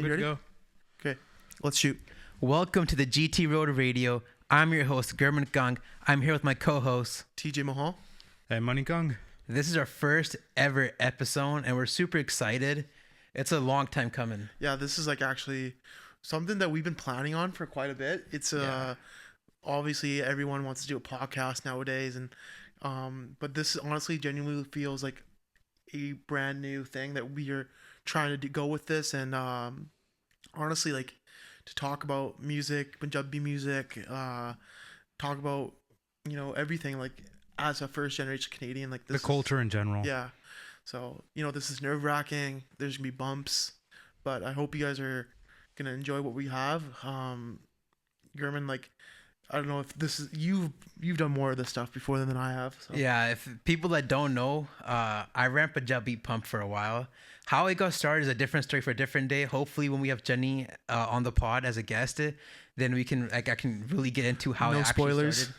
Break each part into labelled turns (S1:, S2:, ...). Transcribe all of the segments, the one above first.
S1: good to go.
S2: Okay, let's shoot.
S3: Welcome to the GT Road Radio. I'm your host, Gurman Kang. I'm here with my co-host,
S2: Tejinder Mahal.
S1: Hey, Manvir Kang.
S3: This is our first ever episode, and we're super excited. It's a long time coming.
S2: Yeah, this is like actually something that we've been planning on for quite a bit. It's obviously everyone wants to do a podcast nowadays, and but this honestly genuinely feels like a brand new thing that we are trying to go with this, and honestly, like, to talk about music, Punjabi music, talk about, you know, everything, like, as a first generation Canadian, like this
S1: The culture in general.
S2: Yeah. So, you know, this is nerve wracking. There's gonna be bumps, but I hope you guys are gonna enjoy what we have. Gurman, like, I don't know if this is you've done more of this stuff before than I have. So.
S3: Yeah, if people that don't know, I ran Punjabi Pump for a while. How it got started is a different story for a different day. Hopefully, when we have Jenny on the pod as a guest, then we can I can really get into how
S2: No
S3: it actually
S2: spoilers.
S3: started.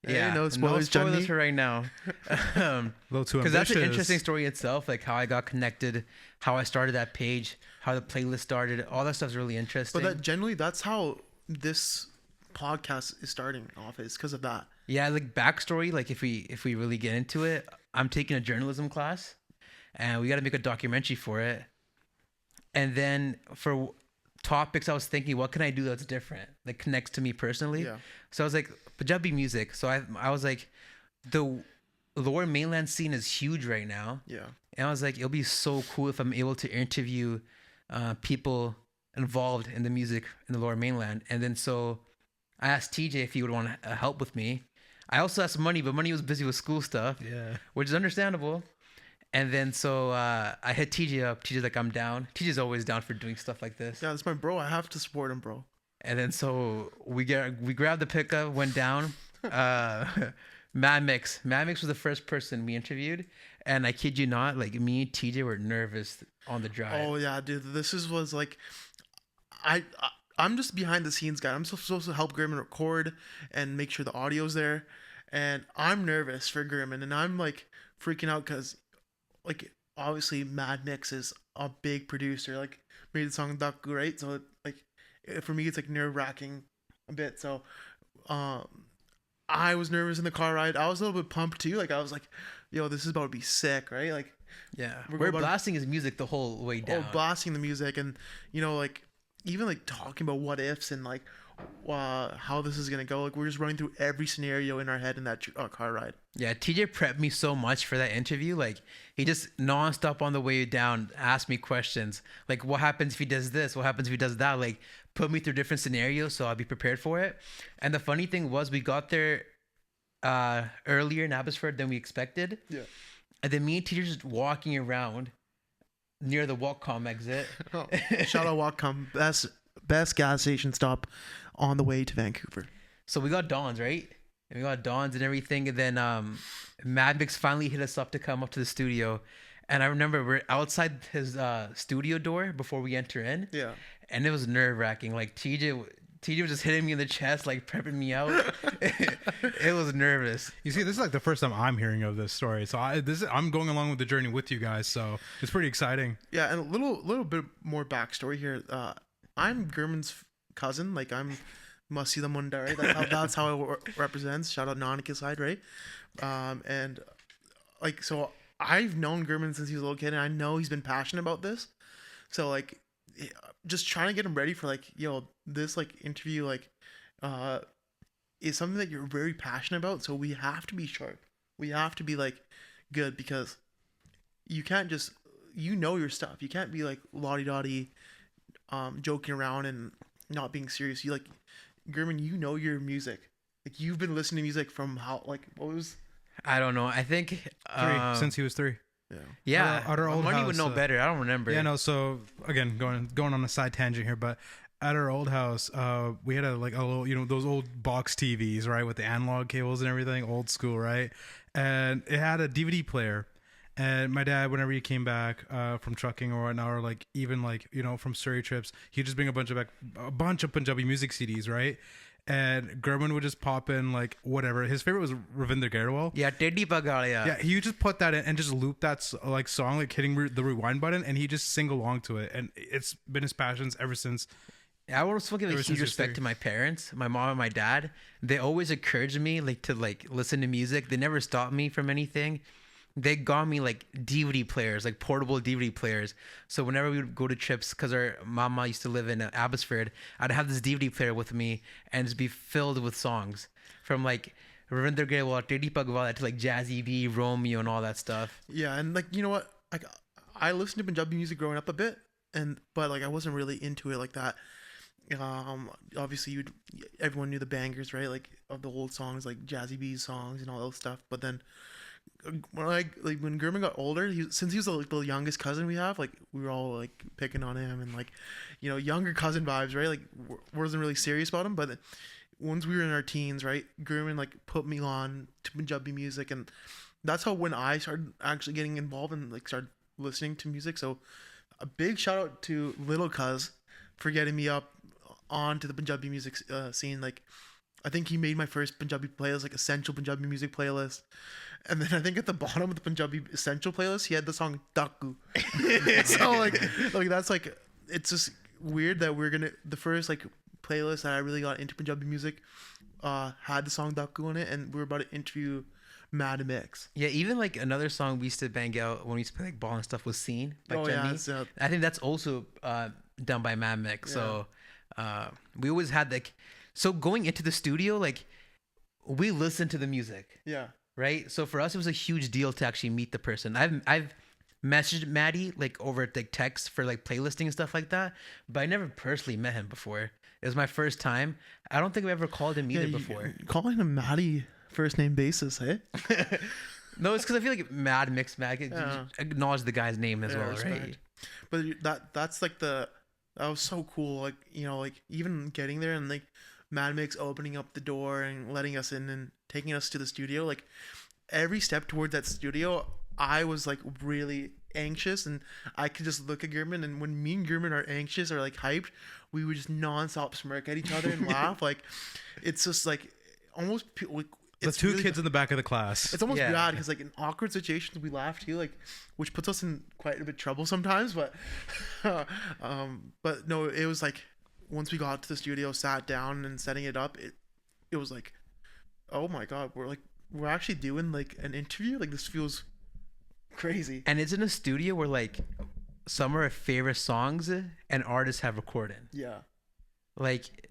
S2: Hey,
S3: Yeah,
S2: no spoilers, Jenny.
S3: for right now.
S1: A little too
S3: Because that's an
S1: ambitious.
S3: interesting story itself, like how I got connected, how I started that page, how the playlist started. All that stuff's really interesting.
S2: But that generally, that's how this podcast is starting off, is because of that.
S3: Yeah, like backstory. Like if we really get into it, I'm taking a journalism class, and we got to make a documentary for it. And then for topics, I was thinking, what can I do that's different, that connects to me personally?
S2: Yeah.
S3: So I was like, Punjabi music. So I was like, the lower mainland scene is huge right now.
S2: Yeah.
S3: And I was like, it'll be so cool if I'm able to interview people involved in the music in the lower mainland. And then so I asked TJ if he would want to help with me. I also asked Money, but Money was busy with school stuff,
S1: Yeah.
S3: which is understandable. And then so I hit TJ up. TJ's like, I'm down. TJ's always down for doing stuff like this.
S2: Yeah, that's my bro. I have to support him, bro.
S3: And then so we grabbed the pickup, went down. Mad Mix was the first person we interviewed, and I kid you not, like me and TJ were nervous on the drive.
S2: Oh yeah, dude. Was like, I'm just behind the scenes guy. I'm supposed to help Gurman record and make sure the audio's there, and I'm nervous for Gurman, and I'm like freaking out because, like, obviously Mad Mix is a big producer, like made the song Daku, right? So for me, it's like nerve wracking a bit. So, I was nervous in the car ride. I was a little bit pumped too. Like, I was like, yo, this is about to be sick, right? Like,
S3: Yeah,
S2: We're
S3: we're
S2: about-
S3: blasting his music the whole way down.
S2: blasting the music, and, you know, like, even like talking about what ifs and like how this is gonna go. Like, we're just running through every scenario in our head in that car ride.
S3: Yeah, TJ prepped me so much for that interview. Like, he just nonstop on the way down asked me questions. Like, what happens if he does this? What happens if he does that? Like, put me through different scenarios so I'll be prepared for it. And the funny thing was, we got there earlier in Abbotsford than we expected.
S2: Yeah.
S3: And then me and TJ just walking around near the Walcom exit.
S2: Oh, shout out Whatcom, best gas station stop on the way to Vancouver.
S3: So we got Don's, right? And we got Don's and everything. And then Mad Mix finally hit us up to come up to the studio. And I remember we're outside his studio door before we enter in.
S2: Yeah.
S3: And it was nerve wracking. Like TJ was just hitting me in the chest, like prepping me out. It was nervous.
S1: You see, this is like the first time I'm hearing of this story. So I'm going along with the journey with you guys. So it's pretty exciting.
S2: Yeah, and a little bit more backstory here. I'm Gurman's cousin. Like, I'm Masi the Munda, right? That's how it represents. Shout out Nanika side, right? And like, so I've known Gurman since he was a little kid, and I know he's been passionate about this. So, like, just trying to get him ready for, like, yo, this, like, interview, like, is something that you're very passionate about. So we have to be sharp. We have to be, like, good, because you can't just, you know, your stuff. You can't be like lottie-dottie, joking around and not being serious. You, like, Gurman, you know your music. Like, you've been listening to music from how, like, what was?
S3: I don't know. I think
S1: Since he was 3.
S2: Yeah.
S3: Yeah,
S1: At our old
S3: Money
S1: house,
S3: would know better. I don't remember.
S1: Yeah, no. So again, going on a side tangent here, but at our old house, we had a little, you know, those old box TVs, right, with the analog cables and everything, old school, right? And it had a DVD player. And my dad, whenever he came back from trucking or whatnot, or like even like, you know, from Surrey trips, he'd just bring a bunch of Punjabi music CDs, right? and Gurman would just pop in like whatever. His favorite was Ravinder Garewal.
S3: Yeah, Teddy Pagala.
S1: Yeah, he would just put that in and just loop that like song, like hitting the rewind button, and he just sing along to it. And it's been his passions ever since.
S3: I would also give a
S1: Ever
S3: huge
S1: since
S3: respect to my parents, my mom and my dad. They always encouraged me like to like listen to music. They never stopped me from anything. They got me like DVD players, like portable DVD players. So whenever we would go to trips, because our mama used to live in Abbotsford, I'd have this DVD player with me and just be filled with songs from like Ravinder Grewal, Teddy Pagwala to like Jazzy B, Romeo, and all that stuff.
S2: Yeah, and like you know what, like I listened to Punjabi music growing up a bit, but like I wasn't really into it like that. Obviously everyone knew the bangers, right? Like of the old songs, like Jazzy B's songs and all those stuff. But then when Gurman got older, since he was like the youngest cousin we have, like we were all like picking on him and like, you know, younger cousin vibes, right? Like wasn't really serious about him. But once we were in our teens, right, Gurman like put me on to Punjabi music, and that's how when I started actually getting involved and like started listening to music. So a big shout out to Little Cuz for getting me up onto the Punjabi music scene. Like I think he made my first Punjabi playlist, like essential Punjabi music playlist. And then I think at the bottom of the Punjabi essential playlist, he had the song Daku. So like that's like, it's just weird that the first like playlist that I really got into Punjabi music had the song Daku on it, and we were about to interview Mad Mix.
S3: Yeah, even like another song we used to bang out when we used to play like ball and stuff was Scene by Jenny.
S2: Yeah,
S3: I think that's also done by Mad Mix. Yeah. So we always had like, so going into the studio, like we listened to the music.
S2: Yeah.
S3: Right. So for us, it was a huge deal to actually meet the person. I've messaged Maddie like over like text for like playlisting and stuff like that, but I never personally met him before. It was my first time. I don't think we ever called him either before.
S2: Calling him Maddie first name basis, hey?
S3: No, it's because I feel like Mad Mix acknowledge the guy's name as well, respect. Right?
S2: But that's like that was so cool. Like, you know, like even getting there and like Mad Mix opening up the door and letting us in and taking us to the studio. Like every step towards that studio, I was like really anxious, and I could just look at Gurman, and when me and Gurman are anxious or like hyped, we would just nonstop smirk at each other and laugh. Like it's just like almost like
S1: the two really, kids in the back of the class.
S2: It's almost bad because like in awkward situations we laugh too, like which puts us in quite a bit of trouble sometimes. But but no, it was like once we got to the studio, sat down and setting it up, it was like, oh my god, we're actually doing like an interview. Like this feels crazy.
S3: And it's in a studio where like some of our favorite songs and artists have recorded.
S2: Yeah.
S3: Like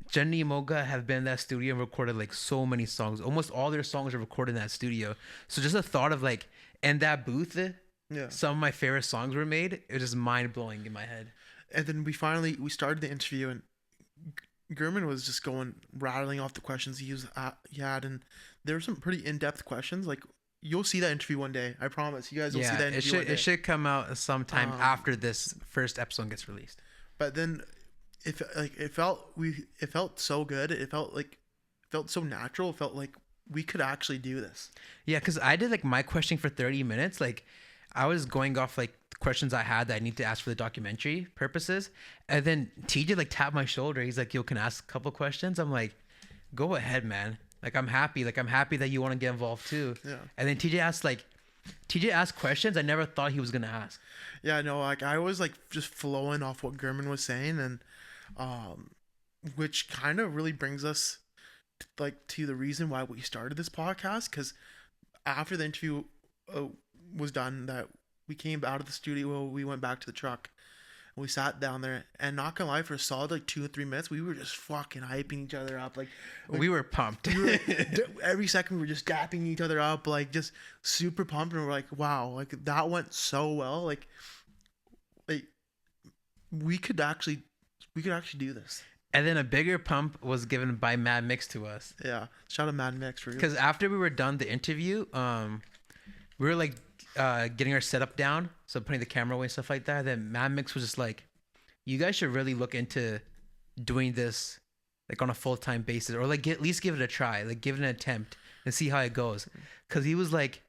S3: Jenny and Moga have been in that studio and recorded like so many songs. Almost all their songs are recorded in that studio. So just the thought of like in that booth, some of my favorite songs were made. It was just mind blowing in my head.
S2: And then we started the interview, and Gurman was just rattling off the questions he had, and there were some pretty in-depth questions. Like you'll see that interview one day. I promise. You guys will see that interview one day.
S3: It should come out sometime after this first episode gets released.
S2: But then it felt so good. It felt so natural. It felt like we could actually do this.
S3: Yeah, because I did like my questioning for 30 minutes. Like I was going off like questions I had that I need to ask for the documentary purposes, and then TJ like tapped my shoulder. He's like, "Yo, can I ask a couple questions?" I'm like, "Go ahead, man. Like I'm happy that you want to get involved too."
S2: Yeah.
S3: And then TJ asked questions I never thought he was gonna ask.
S2: Yeah, no, like I was like just flowing off what Gurman was saying, and which kind of really brings us to the reason why we started this podcast. Because after the interview was done, that we came out of the studio, we went back to the truck, and we sat down there, and not gonna lie, for a solid like 2 or 3 minutes, we were just fucking hyping each other up. Like
S3: we were pumped.
S2: Every second we were just dapping each other up, like just super pumped, and we're like, wow, like that went so well. Like we could actually do this.
S3: And then a bigger pump was given by Mad Mix to us.
S2: Yeah, shout out Mad Mix for you.
S3: Because after we were done the interview, we were like getting our setup down, so putting the camera away and stuff like that. Then Mad Mix was just like, you guys should really look into doing this like on a full-time basis, or like at least give it a try, like give it an attempt and see how it goes. Because he was like,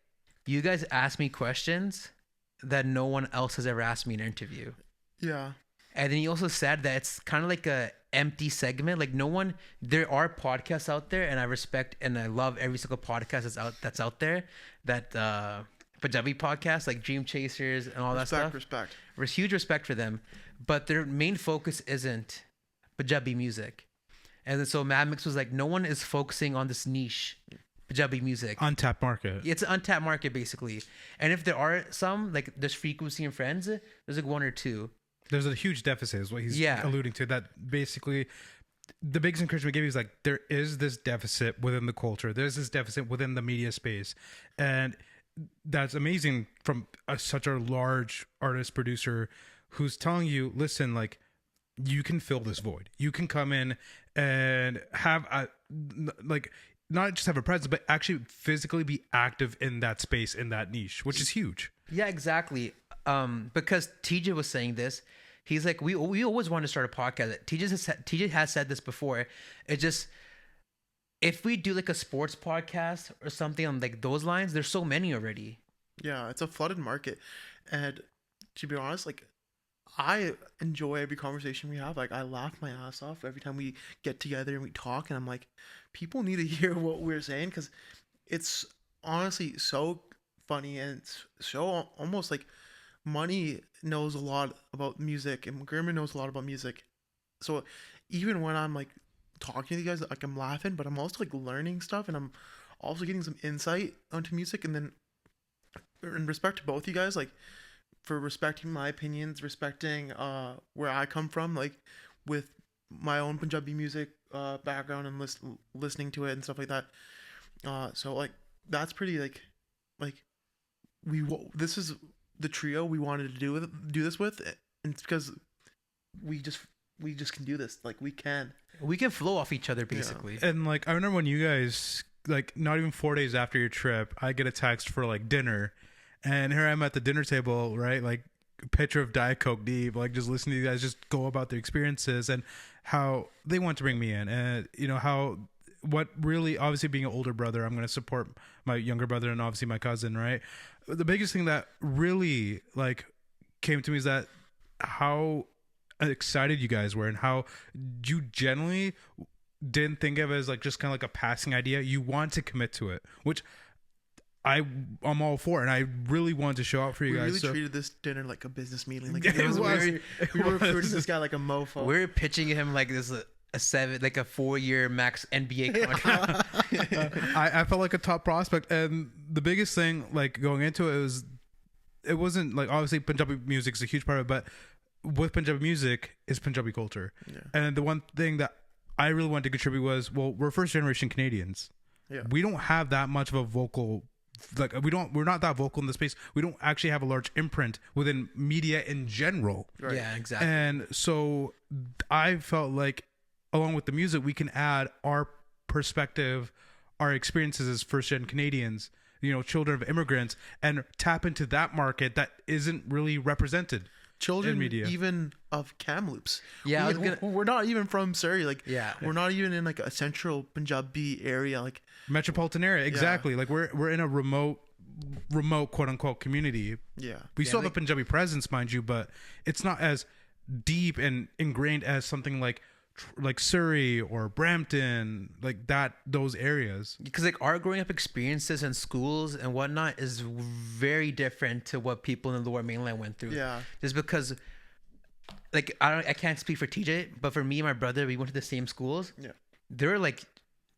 S3: you guys ask me questions that no one else has ever asked me in an interview.
S2: Yeah.
S3: And then he also said that it's kind of like a empty segment. Like no one, there are podcasts out there, and I respect and I love every single podcast that's out there. That Punjabi podcast, like Dream Chasers and all that stuff.
S2: Respect.
S3: There's huge respect for them, but their main focus isn't Punjabi music. And then so Mad Mix was like, no one is focusing on this niche Punjabi music.
S1: Untapped market.
S3: It's an untapped market basically. And if there are some, like there's Frequency and Friends, there's like one or two.
S1: There's a huge deficit is what he's alluding to. That basically the biggest encouragement we gave is like, there is this deficit within the culture. There's this deficit within the media space. And that's amazing from such a large artist producer who's telling you, listen, like you can fill this void. You can come in and have a, like, not just have a presence, but actually physically be active in that space, in that niche, which is huge.
S3: Yeah, exactly. Because TJ was saying this, he's like, we always want to start a podcast. TJ has said this before. It just, if we do like a sports podcast or something on like those lines, there's so many already.
S2: Yeah, it's a flooded market, and to be honest, like I enjoy every conversation we have. Like I laugh my ass off every time we get together and we talk, and I'm like, people need to hear what we're saying because it's honestly so funny and it's so almost like Money knows a lot about music and Gurman knows a lot about music. So even when I'm like talking to you guys, like I'm laughing, but I'm also like learning stuff and I'm also getting some insight onto music. And then in respect to both you guys, like for respecting my opinions, respecting where I come from, like with my own Punjabi music background and listening to it and stuff like that. So like that's pretty like this is the trio we wanted to do this with, and it's because we just can do this. Like we can
S3: flow off each other basically.
S1: Yeah. And like I remember when you guys, like not even 4 days after your trip, I get a text for like dinner, and here I'm at the dinner table, right? Like picture of Diet Coke deep, like just listening to you guys just go about their experiences and how they want to bring me in, and you know how what really, obviously being an older brother, I'm going to support my younger brother and obviously my cousin, right? The biggest thing that really like came to me is that how excited you guys were and how you generally didn't think of it as like just kind of like a passing idea. You want to commit to it, which I'm all for, and I really wanted to show out for you guys.
S2: We really treated this dinner like a business meeting. Like we were recruiting this guy like a mofo.
S3: We're pitching him like this a 4-year max NBA contract.
S1: I felt like a top prospect, and the biggest thing like going into it wasn't like, obviously Punjabi music is a huge part of it, but with Punjabi music is Punjabi culture. Yeah. And the one thing that I really wanted to contribute was, well, we're first generation Canadians. Yeah. We don't have that much of a vocal, like we're not that vocal in the space. We don't actually have a large imprint within media in general.
S3: Right. Yeah, exactly.
S1: And so I felt like along with the music, we can add our perspective, our experiences as first gen Canadians, you know, children of immigrants, and tap into that market that isn't really represented.
S2: Children
S1: in media.
S2: Even of Kamloops.
S3: Yeah,
S2: we're not even from Surrey. Like,
S3: yeah,
S2: we're not even in like a central Punjabi area, like
S1: metropolitan area. Exactly. Yeah. Like we're in a remote quote unquote community.
S2: Yeah,
S1: we still have a Punjabi presence, mind you, but it's not as deep and ingrained as something like Surrey or Brampton, like that, those areas.
S3: Because like our growing up experiences in schools and whatnot is very different to what people in the Lower Mainland went through.
S2: Yeah.
S3: Just because, like, I can't speak for TJ, but for me and my brother, we went to the same schools.
S2: Yeah.
S3: They're like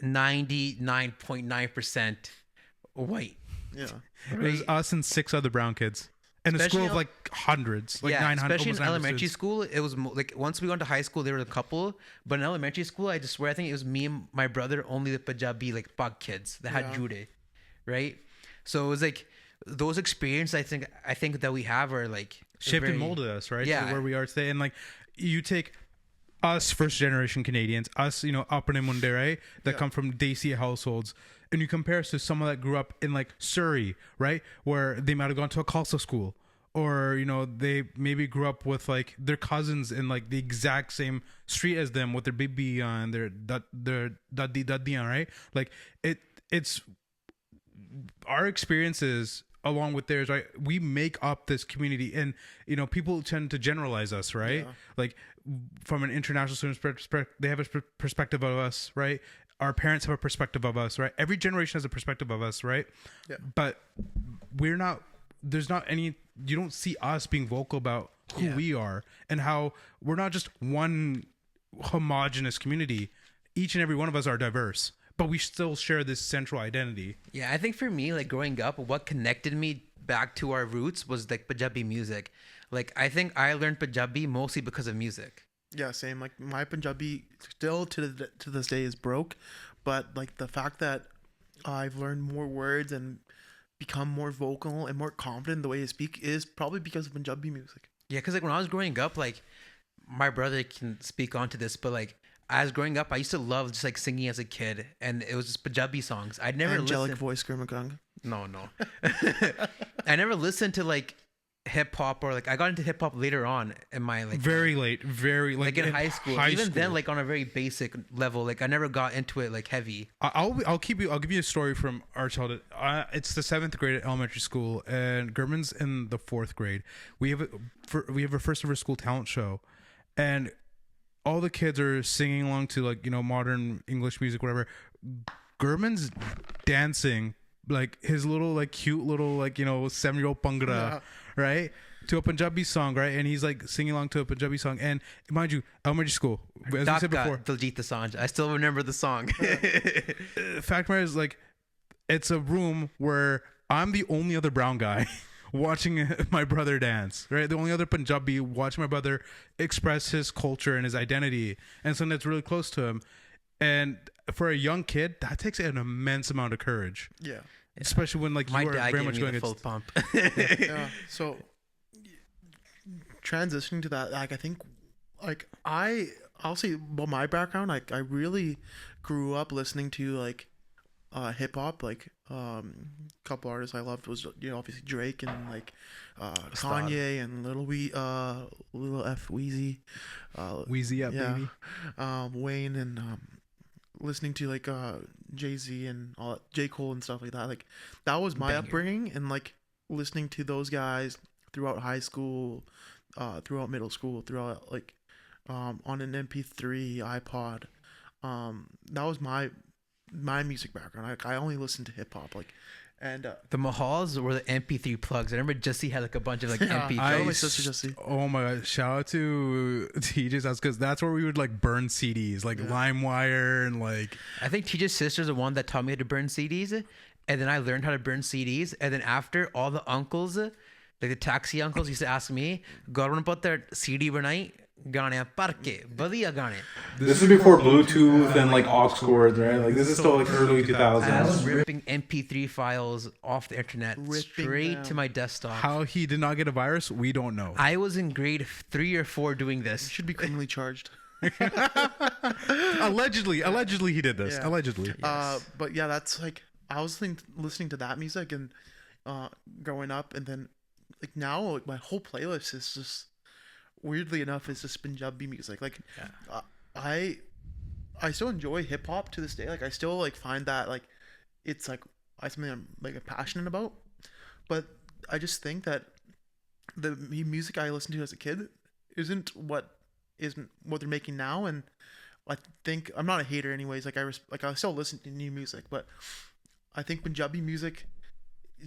S3: 99.9% white.
S2: Yeah.
S1: Right? There's us and 6 other brown kids. And a school of like hundreds, like 900.
S3: Especially in elementary school, it was like once we went to high school, there were a couple. But in elementary school, I just swear, I think it was me and my brother, only the Punjabi like Pag kids that had Jude, right? So it was like those experiences. I think that we have are like
S1: shaped and molded us, right?
S3: Yeah,
S1: to where we are today. And like you take us first generation Canadians, us, you know, Apane Munde, right, that come from Desi households. And you compare us to someone that grew up in like Surrey, right, where they might have gone to a Khalsa school, or you know they maybe grew up with like their cousins in like the exact same street as them with their bibi and their dadi, right? Like it's our experiences along with theirs, right? We make up this community, and people tend to generalize us, right?
S2: Yeah.
S1: Like from an international student's perspective, they have a perspective of us, right? Our parents have a perspective of us, right? Every generation has a perspective of us, right?
S2: Yeah.
S1: But we're not. There's not any. You don't see us being vocal about who we are and how we're not just one homogenous community. Each and every one of us are diverse, but we still share this central identity.
S3: Yeah, I think for me, like growing up, what connected me back to our roots was like Punjabi music. Like I think I learned Punjabi mostly because of music.
S2: Yeah, same. Like my Punjabi still to this day is broke, but like the fact that I've learned more words and become more vocal and more confident in the way I speak is probably because of Punjabi music.
S3: Yeah, because like when I was growing up, like my brother can speak onto this, but like as growing up, I used to love just like singing as a kid, and it was just Punjabi songs. I'd never
S2: Angelic
S3: listened.
S2: voice, Gurman Kang.
S3: No. I never listened to like hip hop, or like I got into hip hop later on in my like
S1: Very late, very
S3: like in high school. Even then, like on a very basic level, like I never got into it like heavy.
S1: I'll give you a story from our childhood. It's the 7th grade at elementary school, and Gurman's in the 4th grade. We have a first ever school talent show, and all the kids are singing along to like modern English music, whatever. Gurman's dancing like his little like cute little like 7-year-old bhangra, right, to a Punjabi song, right, and he's like singing along to a Punjabi song. And mind you, elementary school, as we said before,
S3: Diljit Dosanjh. I still remember the song.
S1: Fact matter is, like, it's a room where I'm the only other brown guy watching my brother dance, right? The only other Punjabi watching my brother express his culture and his identity, and something that's really close to him. And for a young kid, that takes an immense amount of courage.
S2: Yeah.
S1: Especially when like
S3: my
S1: you are
S3: dad
S1: very
S3: gave
S1: much
S3: me
S1: going
S3: the full pump.
S2: Yeah. So transitioning to that, like I think, like I'll say about my background, like I really grew up listening to like hip hop. Like couple artists I loved was obviously Drake and like Kanye and Lil F Weezy,
S1: Wheezy up, baby.
S2: Wayne, and listening to like Jay-Z and all J. Cole and stuff like that. Like that was my upbringing, and like listening to those guys throughout high school, throughout middle school, throughout like on an MP3 iPod. That was my music background. Like I only listened to hip hop, like, and
S3: the Mahals were the MP3 plugs. I remember Jesse had like a bunch of like MP3s.
S2: My sister Jesse.
S1: Oh my god! Shout out to TJ's house, because that's where we would like burn CDs, like LimeWire, and like.
S3: I think TJ's sister's the one that taught me how to burn CDs, and then I learned how to burn CDs, and then after, all the uncles, like the taxi uncles, used to ask me, "Gurman putter CD banai." Gaane parke badhiya gaane.
S1: This is before Bluetooth and like aux cords, right? Like this is still like early 2000s.
S3: I was ripping MP3 files off the internet straight to my desktop.
S1: How he did not get a virus, we don't know.
S3: I was in grade 3 or 4 doing this.
S2: Should be criminally charged.
S1: Allegedly he did this.
S2: Yeah.
S1: Allegedly.
S2: Yes. But yeah, that's like I was listening to that music and growing up, and then like now like my whole playlist is just, weirdly enough, it's just Punjabi music. Like I still enjoy hip hop to this day. Like I still like find that like it's like something I'm like passionate about. But I just think that the music I listened to as a kid isn't what they're making now. And I think I'm not a hater anyways. Like I still listen to new music, but I think Punjabi music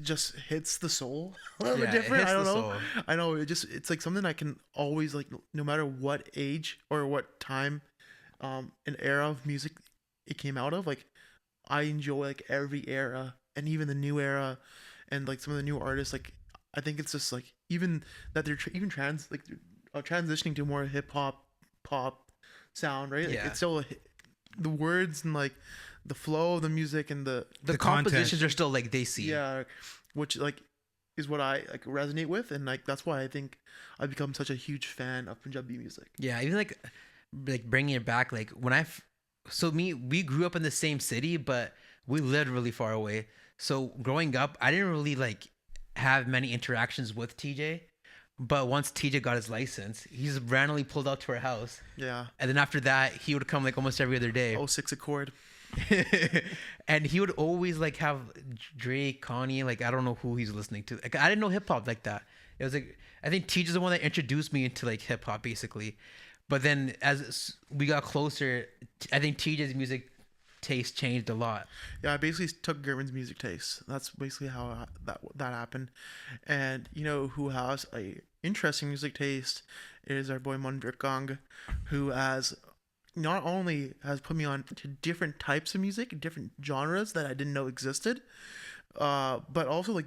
S2: just hits the soul a little bit different. I don't know.
S3: Soul.
S2: I know it's like something I can always like, no matter what age or what time, an era of music it came out of. Like I enjoy like every era, and even the new era, and like some of the new artists. Like I think it's just like even that they're transitioning to more hip hop pop sound, right? Like it's still the words and like the flow of the music and the
S3: compositions are still like desi.
S2: Yeah, which like is what I like resonate with, and like that's why I think I've become such a huge fan of Punjabi music.
S3: Yeah, even like bringing it back, like when we grew up in the same city, but we lived really far away. So growing up, I didn't really like have many interactions with TJ. But once TJ got his license, he's randomly pulled out to our house.
S2: Yeah.
S3: And then after that, he would come like almost every other day.
S2: 06 Accord.
S3: And he would always like have Drake, Kanye, like I don't know who he's listening to. Like I didn't know hip hop like that. It was like I think Teach is the one that introduced me into like hip hop basically. But then as we got closer, I think TJ's music taste changed a lot.
S2: Yeah, I basically took Gurman's music taste. That's basically how that happened. And you know who has a interesting music taste is our boy Manvir Kang, who has not only has put me on to different types of music, different genres that I didn't know existed, but also like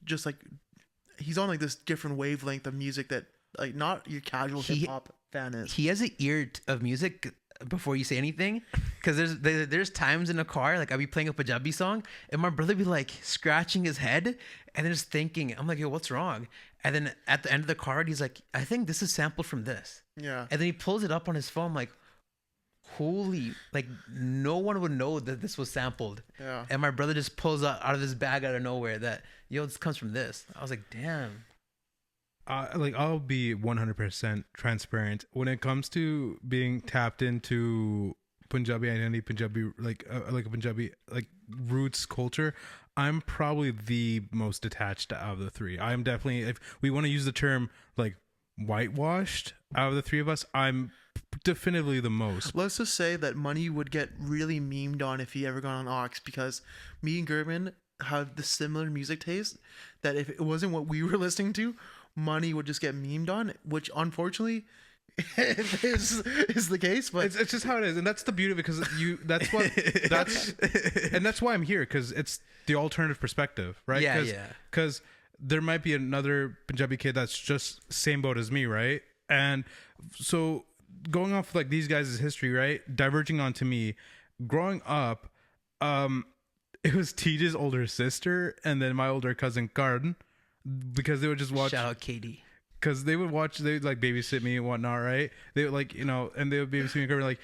S2: just like he's on like this different wavelength of music that like not your casual hip hop fan is.
S3: He has an ear of music before you say anything, because there's times in the car like I'll be playing a Punjabi song and my brother be like scratching his head and then just thinking, I'm like, yo, what's wrong? And then at the end of the card he's like, I think this is sampled from this.
S2: Yeah.
S3: And then he pulls it up on his phone, like, holy, like no one would know that this was sampled.
S2: Yeah.
S3: And my brother just pulls out of his bag out of nowhere that, yo, this comes from this. I was like, damn.
S1: Like I'll be 100% transparent when it comes to being tapped into Punjabi identity, Punjabi like a Punjabi like roots culture. I'm probably the most detached out of the three. I'm definitely, if we want to use the term like whitewashed out of the three of us, I'm definitively the most.
S2: Let's just say that Money would get really memed on if he ever got on Aux, because me and Gurman have the similar music taste that if it wasn't what we were listening to, Money would just get memed on, which unfortunately is the case. But
S1: it's just how it is, and that's the beauty of it, because that's why I'm here, because it's the alternative perspective, right?
S3: Yeah,
S1: Because there might be another Punjabi kid that's just same boat as me, right? And so going off like these guys' history, right? Diverging onto me, growing up, it was TJ's older sister and then my older cousin Karn, because they would just watch.
S3: Shout out Katie.
S1: Because they would like babysit me and whatnot, right? They would like, and they would babysit me and like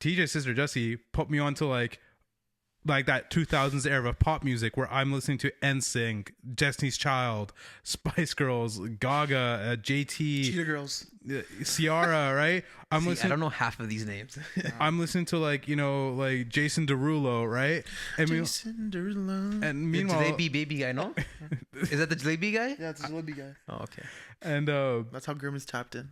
S1: TJ's sister Jessie put me onto like that 2000s era of pop music where I'm listening to NSYNC, Destiny's Child, Spice Girls, Gaga, JT,
S2: Cheetah Girls,
S1: Ciara, right?
S3: I don't know half of these names.
S1: I'm listening to like Jason Derulo, right? And
S2: Jason Derulo.
S1: And meanwhile,
S3: the Jalebi baby guy, no? Is that the Jalebi guy?
S2: Yeah, it's a Jalebi guy.
S3: Oh, okay.
S1: And
S2: that's how Gurman's tapped in.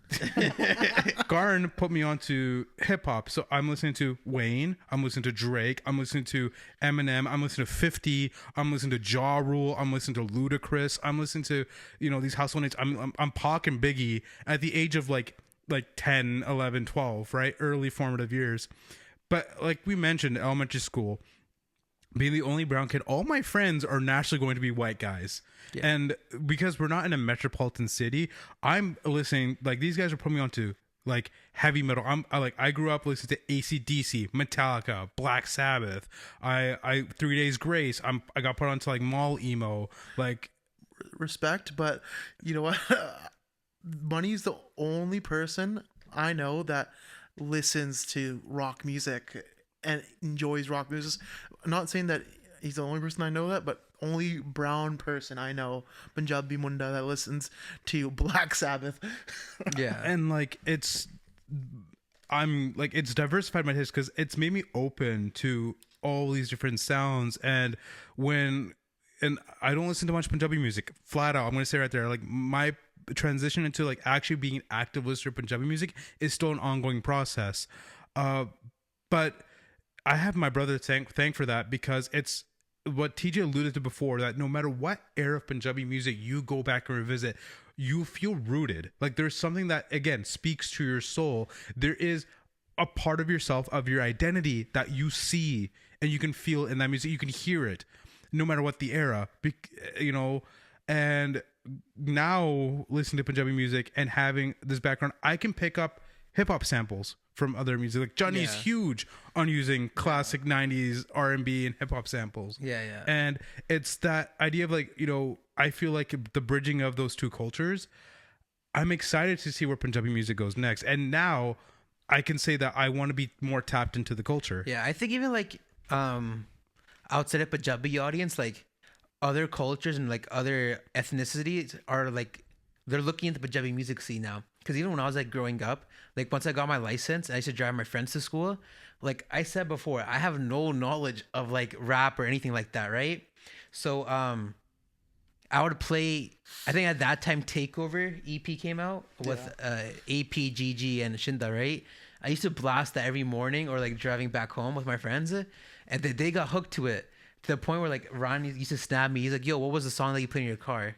S1: Garn put me onto hip hop, so I'm listening to Wayne, I'm listening to Drake, I'm listening to Eminem, I'm listening to 50, I'm listening to Ja Rule, I'm listening to Ludacris, I'm listening to these household names. I'm Pac and Biggie at the age of like 10, 11, 12, right? Early formative years. But like we mentioned, elementary school, being the only brown kid, all my friends are naturally going to be white guys. Yeah. And because we're not in a metropolitan city, I'm listening, like these guys are putting me onto like heavy metal. I grew up listening to AC/DC, Metallica, Black Sabbath. I 3 Days Grace. I got put onto like mall emo, like
S2: respect, but you know what? Money's the only person I know that listens to rock music and enjoys rock music. I'm not saying that he's the only person I know that, but only brown person I know, Punjabi Munda, that listens to Black Sabbath.
S3: Yeah.
S1: And like it's diversified my taste because it's made me open to all these different sounds. And I don't listen to much Punjabi music, flat out. I'm gonna say right there, like my transition into like actually being an active listener to Punjabi music is still an ongoing process. But I have my brother to thank for that, because it's what TJ alluded to before, that no matter what era of Punjabi music you go back and revisit, you feel rooted. Like there's something that, again, speaks to your soul. There is a part of yourself, of your identity, that you see and you can feel in that music. You can hear it no matter what the era, and now listening to Punjabi music and having this background, I can pick up hip hop samples from other music. Like Johnny's huge on using classic 90s R&B and hip hop samples.
S3: Yeah.
S1: And it's that idea of like, I feel like the bridging of those two cultures. I'm excited to see where Punjabi music goes next. And now I can say that I want to be more tapped into the culture.
S3: Yeah, I think even like outside of Punjabi audience, like other cultures and like other ethnicities are like, they're looking at the Punjabi music scene now. because even when I was like growing up, like once I got my license, I used to drive my friends to school. Like I said before, I have no knowledge of like rap or anything like that, right? So I would play. I think at that time, Takeover EP came out with AP, and Shinda, right? I used to blast that every morning or like driving back home with my friends, and they got hooked to it to the point where like Ron used to snap me. He's like, "Yo, what was the song that you played in your car?"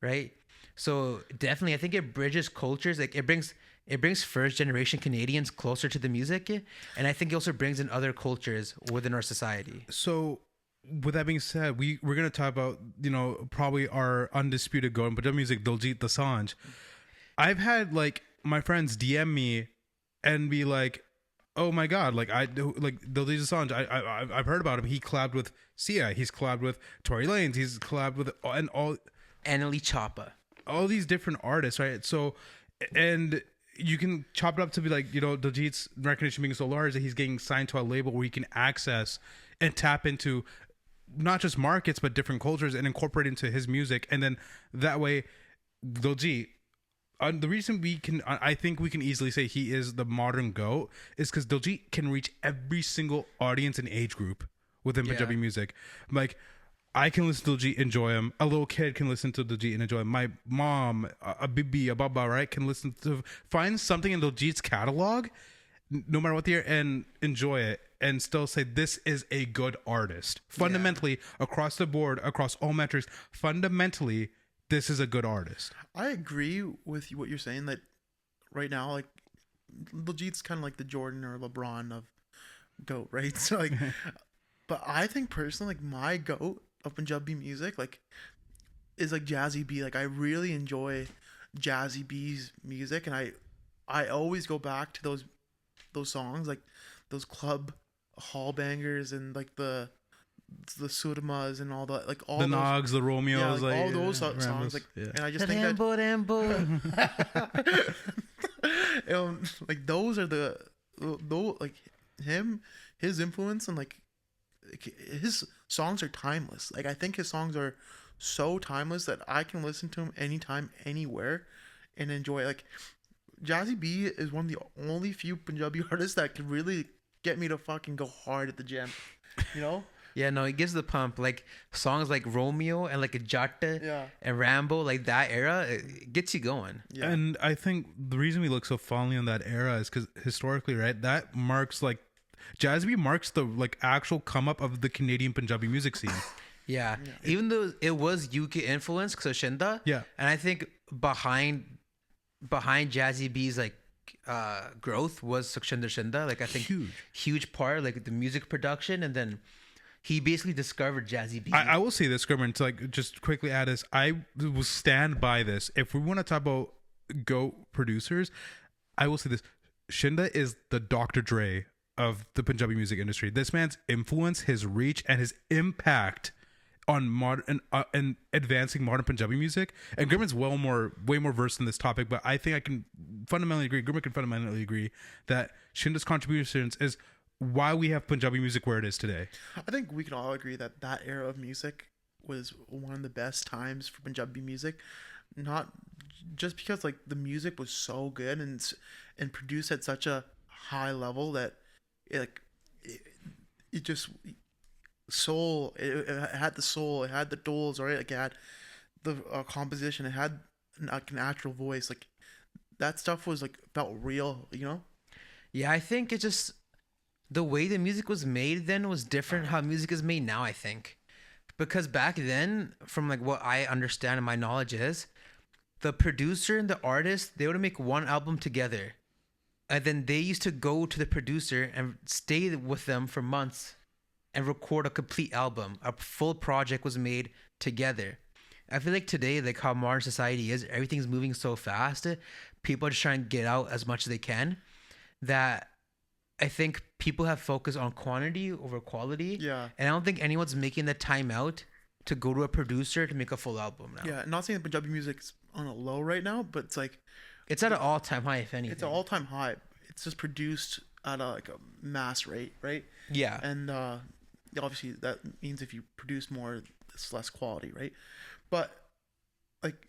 S3: Right? So definitely, I think it bridges cultures. Like it brings first generation Canadians closer to the music, and I think it also brings in other cultures within our society.
S1: So, with that being said, we're gonna talk about probably our undisputed goat in Punjabi music, Diljit Dosanjh. I've had like my friends DM me and be like, "Oh my god, like Diljit Dosanjh. I've heard about him. He collabed with Sia. He's collabed with Tory Lanez. He's collabed with
S3: Annalie Choppa.
S1: all these different artists, right? So, and you can chop it up to be like, Diljit's recognition being so large that he's getting signed to a label where he can access and tap into not just markets but different cultures and incorporate into his music, and then that way Diljit, the reason I think we can easily say he is the modern GOAT is because Diljit can reach every single audience and age group within Punjabi music. Like I can listen to Diljit, enjoy him. A little kid can listen to Diljit and enjoy him. My mom, a bibi, a baba, right, can find something in Diljit's catalog, no matter what the year, and enjoy it, and still say this is a good artist. Fundamentally, across the board, across all metrics, fundamentally, this is a good artist.
S2: I agree with what you're saying, that right now, like, Diljit's kind of like the Jordan or LeBron of GOAT, right? So, like, but I think personally, like, my GOAT of Punjabi music, like, is like Jazzy B. Like, I really enjoy Jazzy B's music, and I always go back to those songs, like those club hall bangers and like the Surmas and all that, like all
S1: the
S2: those,
S1: Nogs, the Romeos,
S2: like all those songs, like, and I just think that like those are the like his influence, and like his songs are timeless. Like I think his songs are so timeless that I can listen to him anytime, anywhere, and enjoy it. Like Jazzy B is one of the only few Punjabi artists that can really get me to fucking go hard at the gym,
S3: Yeah, no, it gives the pump. Like songs like Romeo and like a Jatta and Rambo, like that era, it gets you going.
S1: Yeah. And I think the reason we look so fondly on that era is because historically, right, that marks like Jazzy B marks the like actual come up of the Canadian Punjabi music scene.
S3: Yeah. Even though it was UK influence, because Shinda.
S1: Yeah.
S3: And I think behind Jazzy B's like growth was Sukshinder Shinda. Like I think huge part, like the music production, and then he basically discovered Jazzy B.
S1: I will say this, Gurman, to like just quickly add this. I will stand by this. If we want to talk about GOAT producers, I will say this: Shinda is the Dr. Dre of the Punjabi music industry. This man's influence, his reach, and his impact on modern and advancing modern Punjabi music. And Gurman's way more versed in this topic, but I think I can fundamentally agree. Gurman can fundamentally agree that Shinda's contributions is why we have Punjabi music where it is today.
S2: I think we can all agree that era of music was one of the best times for Punjabi music, not just because like the music was so good and produced at such a high level that it just soul. It had the soul. It had the duels, right? Like it had the composition. It had like an actual voice. Like that stuff was like felt real,
S3: Yeah, I think it just the way the music was made then was different how music is made now, I think. Because back then, from like what I understand and my knowledge is, the producer and the artist, they would make one album together. And then they used to go to the producer and stay with them for months and record a complete album. A full project was made together. I feel like today, like how modern society is, everything's moving so fast. People are just trying to get out as much as they can, that I think people have focused on quantity over quality.
S2: Yeah.
S3: And I don't think anyone's making the time out to go to a producer to make a full album now.
S2: Yeah, not saying that Punjabi music's on a low right now, but it's like
S3: it's at an all-time high, if anything.
S2: It's an all-time high. It's just produced at a mass rate, right?
S3: Yeah.
S2: And obviously that means if you produce more, it's less quality, right? But like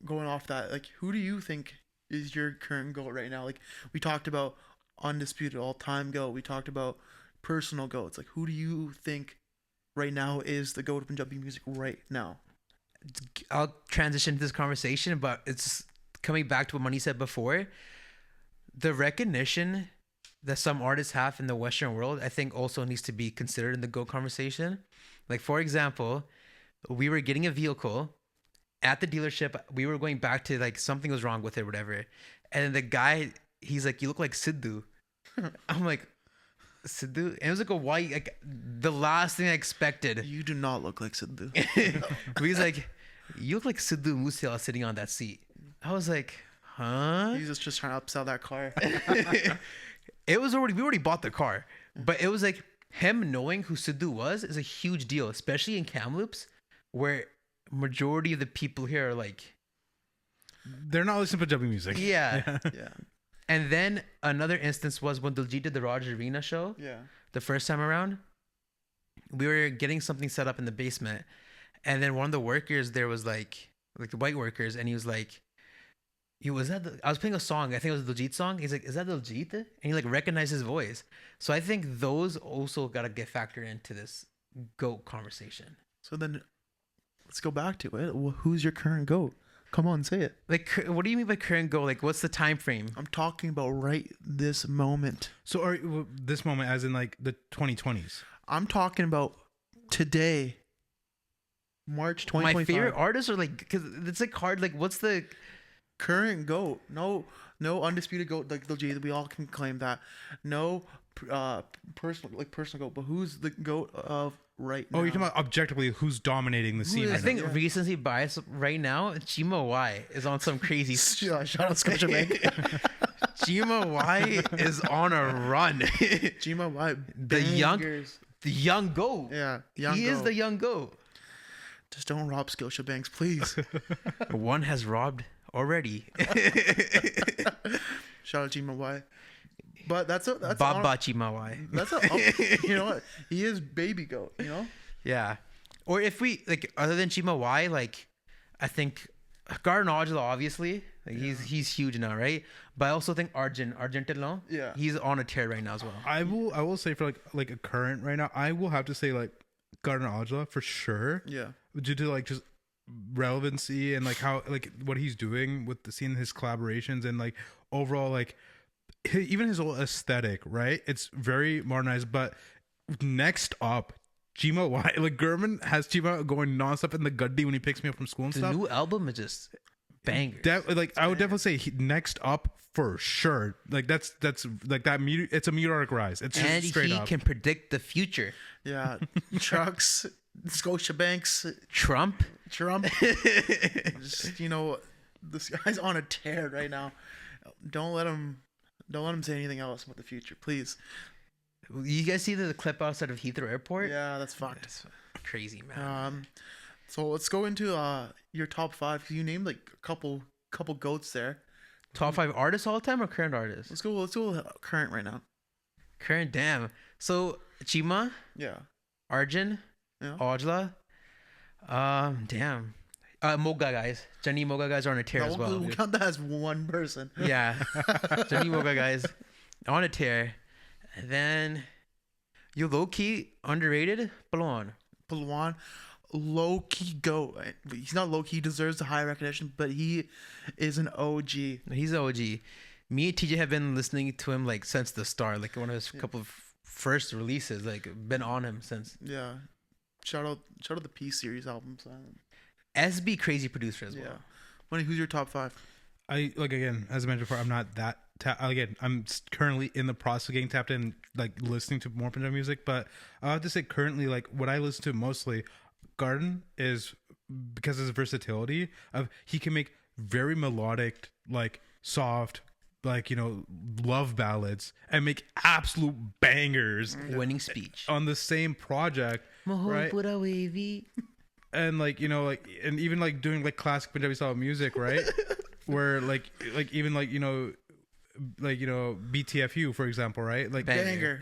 S2: going off that, like who do you think is your current goat right now? Like we talked about undisputed all-time goat. We talked about personal goats. Like who do you think right now is the goat of Punjabi music right now?
S3: I'll transition to this conversation, but it's coming back to what Money said before. The recognition that some artists have in the Western world, I think also needs to be considered in the GOAT conversation. Like, for example, we were getting a vehicle at the dealership. We were going back to, like, something was wrong with it or whatever. And the guy, he's like, you look like Sidhu. I'm like, Sidhu? And it was like a white, like, the last thing I expected.
S2: You do not look like Sidhu.
S3: He's like, you look like Sidhu Moosewala sitting on that seat. I was like, huh?
S2: He's just trying to upsell that car.
S3: It was already, we already bought the car, but it was like him knowing who Sidhu was is a huge deal, especially in Kamloops, where majority of the people here are like,
S1: they're not listening to Punjabi music.
S3: yeah.
S2: Yeah.
S3: And then another instance was when Diljit did the Raj Arena show.
S2: Yeah.
S3: The first time around, we were getting something set up in the basement, and then one of the workers there was like the white workers, and he was like, I was playing a song. I think it was a Diljit song. He's like, "Is that Diljit?" And he like recognized his voice. So I think those also gotta get factored into this GOAT conversation.
S2: So then, let's go back to it. Who's your current GOAT? Come on, say it.
S3: Like, what do you mean by current GOAT? Like, what's the time frame?
S2: I'm talking about right this moment.
S1: So are this moment as in like the 2020s?
S2: I'm talking about today, March 2025.
S3: My favorite artists are like, because it's like hard. Like, what's the
S2: current GOAT? No undisputed GOAT like Diljit. We all can claim that. No personal GOAT. But who's the GOAT of right now?
S1: Oh, you're talking about objectively who's dominating the scene
S3: I
S1: right
S3: think
S1: now.
S3: recency bias right now, Chima Y is on some crazy.
S2: Shout out Scotiabank.
S3: Chima Y is on a run.
S2: Gma Y.
S3: The young GOAT.
S2: Yeah.
S3: He is the young GOAT.
S2: Just don't rob Scotiabanks, please.
S3: One has robbed already.
S2: Shout out Gma Y. But that's
S3: Baba Chima Y.
S2: That's you know what? He is baby GOAT, you know?
S3: Yeah. Or if we like other than Chima Y, like I think Garden Ojala, obviously. Like he's huge now, right? But I also think Argentelon,
S2: Yeah.
S3: he's on a tear right now as well.
S1: I will say for like a current right now, I will have to say like Garden Ojala for sure.
S2: Yeah.
S1: Due to like just relevancy and like how like what he's doing with the scene, his collaborations and like overall like even his whole aesthetic, right? It's very modernized. But next up, Chima Y, like Gurman has Chima going nonstop in the Guddi when he picks me up from school and
S3: The
S1: stuff.
S3: new album is just bangers.
S1: I would definitely say next up for sure. Like that's like that. It's a meteoric rise. It's just
S3: And
S1: straight
S3: he
S1: up.
S3: can predict the future.
S2: Yeah. Trucks, Scotiabanks,
S3: Trump.
S2: just, you know, this guy's on a tear right now. Don't let him say anything else about the future, please.
S3: You guys see the clip outside of Heathrow Airport?
S2: Yeah, that's fucked.
S3: It's crazy, man.
S2: So let's go into your top 5. You named like a couple GOATs there.
S3: Top 5 artists all time or current artists?
S2: Let's go current right now.
S3: Current, damn. So Chima,
S2: Yeah.
S3: Arjun,
S2: Yeah.
S3: Ojala, damn. Moga guys. Johnny Moga guys are on a tear as well.
S2: We'll count that as one person.
S3: Yeah. Johnny Moga guys on a tear. And then you low key underrated Balwan.
S2: Palwan, low key GOAT. He's not low key. He deserves the high recognition, but he is an OG.
S3: He's an OG. Me and TJ have been listening to him like since the start, like one of his couple of first releases, like been on him since.
S2: Yeah. Shout out the P series albums.
S3: SB crazy producer as well.
S2: Yeah. Money, who's your top 5?
S1: I like again, as I mentioned before, I'm not that again. I'm currently in the process of getting tapped in, like listening to more Punjabi music. But I have to say, currently, like what I listen to mostly, Garden is because of his versatility. He can make very melodic, like soft, like love ballads, and make absolute bangers
S3: Winning speech.
S1: on the same project, right? And and even like doing like classic Punjabi style music, right? Where even BTFU, for example, right? Like
S2: Banger.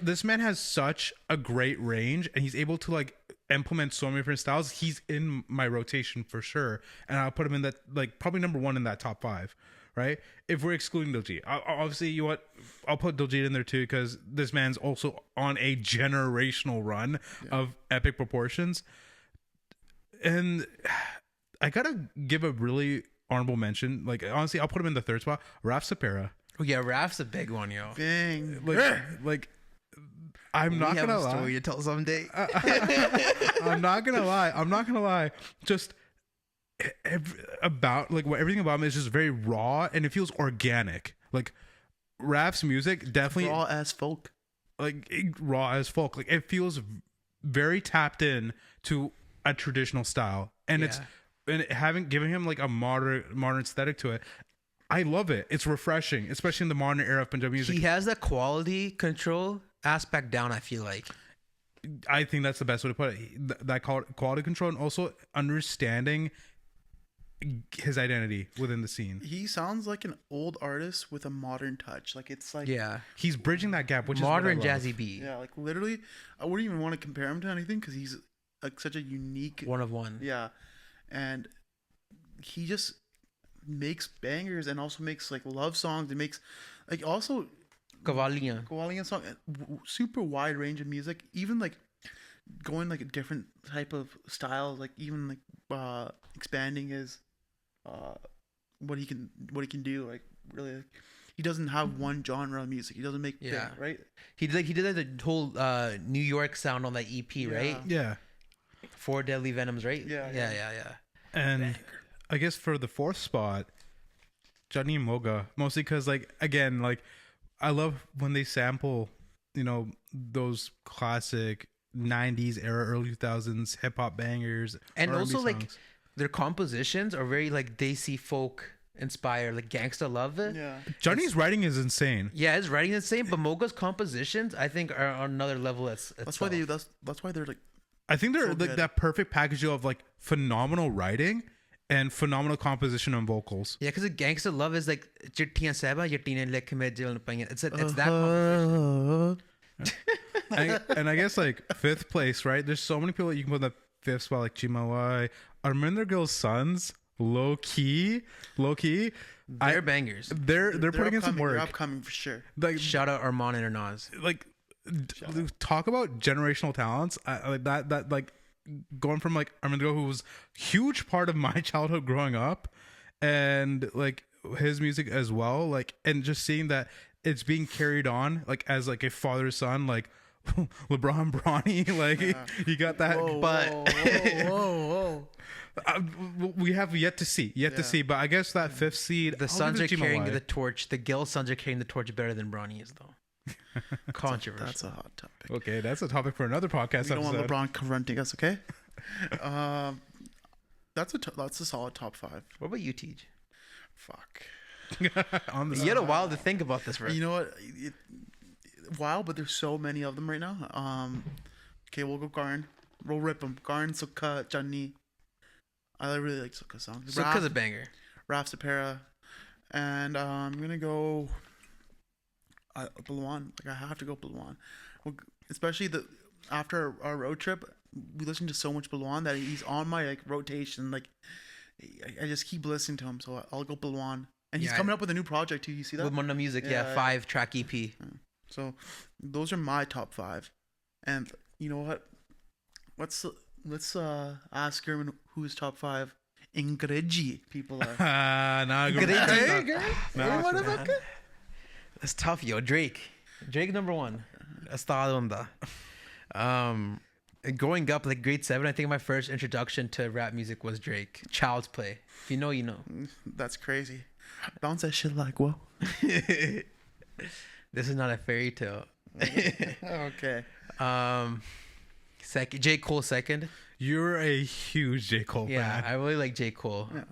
S1: this man has such a great range, and he's able to like implements so many different styles. He's in my rotation for sure, and I'll put him in that, like, probably number one in that top 5. Right? If we're excluding Diljit, obviously, you know what? I'll put Diljit in there too, because this man's also on a generational run of epic proportions. And I gotta give a really honorable mention. Like, honestly, I'll put him in the 3rd spot. Raf Sapera.
S3: Oh yeah, Raf's a big one, yo.
S2: Dang.
S1: Like I'm not gonna lie.
S3: Story to tell someday.
S1: I'm not gonna lie. Just everything about him is just very raw, and it feels organic. Like Raf's music definitely
S2: Raw as folk.
S1: Like it feels very tapped in to a traditional style, and giving him like a modern aesthetic to it. I love it. It's refreshing, especially in the modern era of Punjabi music.
S3: He has that quality control aspect down, I feel like.
S1: I think that's the best way to put it. That quality control, and also understanding his identity within the scene.
S2: He sounds like an old artist with a modern touch. Like, it's like,
S1: he's bridging that gap, which
S3: modern
S1: is what I love.
S3: jazzy beat.
S2: yeah, like literally, I wouldn't even want to compare him to anything because he's like such a unique
S3: One of one.
S2: Yeah, and he just makes bangers and also makes like love songs. It makes like also
S3: Kavaliyan
S2: song, super wide range of music. Even like going like a different type of style. Like even like expanding his what he can do. Like really, like, he doesn't have one genre of music. He doesn't make right.
S3: He did the whole New York sound on that EP, right?
S1: Yeah.
S3: 4 Deadly Venoms, right?
S2: Yeah.
S1: And I guess for the 4th spot, Johnny Moga, mostly because, like, again, like, I love when they sample, you know, those classic 90s era, early 2000s hip hop bangers,
S3: and
S1: R&B
S3: also
S1: songs.
S3: like their compositions are very like Desi folk inspired, like Gangsta Love it.
S2: Yeah.
S1: Johnny's writing is insane.
S3: Yeah, his writing is insane, but Moga's compositions I think are on another level. That's
S2: why they're like.
S1: I think they're
S2: So
S1: like
S2: good.
S1: that perfect package of like phenomenal writing and phenomenal composition on vocals.
S3: Yeah, because Gangsta Love is like Chittiyan Sahba Yattine Lekh Mein Dil Paiyan. It's that composition.
S1: And I guess like 5th place, right? There's so many people that you can put in the 5th spot, like Chimawai, Arminder Gill's sons, low key.
S3: They're bangers.
S1: They're putting in some
S2: They're
S1: work.
S2: upcoming for sure.
S1: Like
S3: Shout out Armand and Arnaz.
S1: like talk about generational talents. Like that like going from like Arminder Gill, who was huge part of my childhood growing up, and like his music as well, like, and just seeing that it's being carried on like as like a father son, like LeBron Bronny, like he got that.
S2: Whoa.
S1: We have yet to see, but I guess that 5th seed,
S3: The sons are carrying the torch. The Gill sons are carrying the torch better than Bronny is, though. Controversial.
S2: That's a hot topic.
S1: Okay, that's a topic for another podcast
S2: We don't
S1: episode.
S2: want LeBron confronting us, okay? That's a solid top 5.
S3: What about you, Tej?
S2: Fuck.
S1: On the
S3: You had a while to think about this, right?
S2: You know what? Wow, but there's so many of them right now. Okay, we'll go Garn. We'll rip them. Garn, Sukha, Chani. I really like Sukha songs.
S3: Sukha's a banger.
S2: Raf Sapera. And I'm going to go Balwan. Like, I have to go Balwan. Especially after our road trip, we listened to so much Balwan that he's on my like rotation. Like, I just keep listening to him. So I'll go Balwan. And he's coming up with a new project too. You see that?
S3: With Munda Music, 5-track EP.
S2: So those are my top 5. And you know what? Let's ask Gurman who his top 5 Ingreji people are.
S3: That's tough, yo. Drake number 1. Astadunda. Growing up, like grade 7, I think my first introduction to rap music was Drake. Child's Play. If you know, you know.
S2: That's crazy. Bounce that shit like whoa.
S3: This is not a fairy tale.
S2: Okay.
S3: Second, J. Cole second.
S1: You're a huge J. Cole fan.
S3: I really like J. Cole.
S2: Yeah.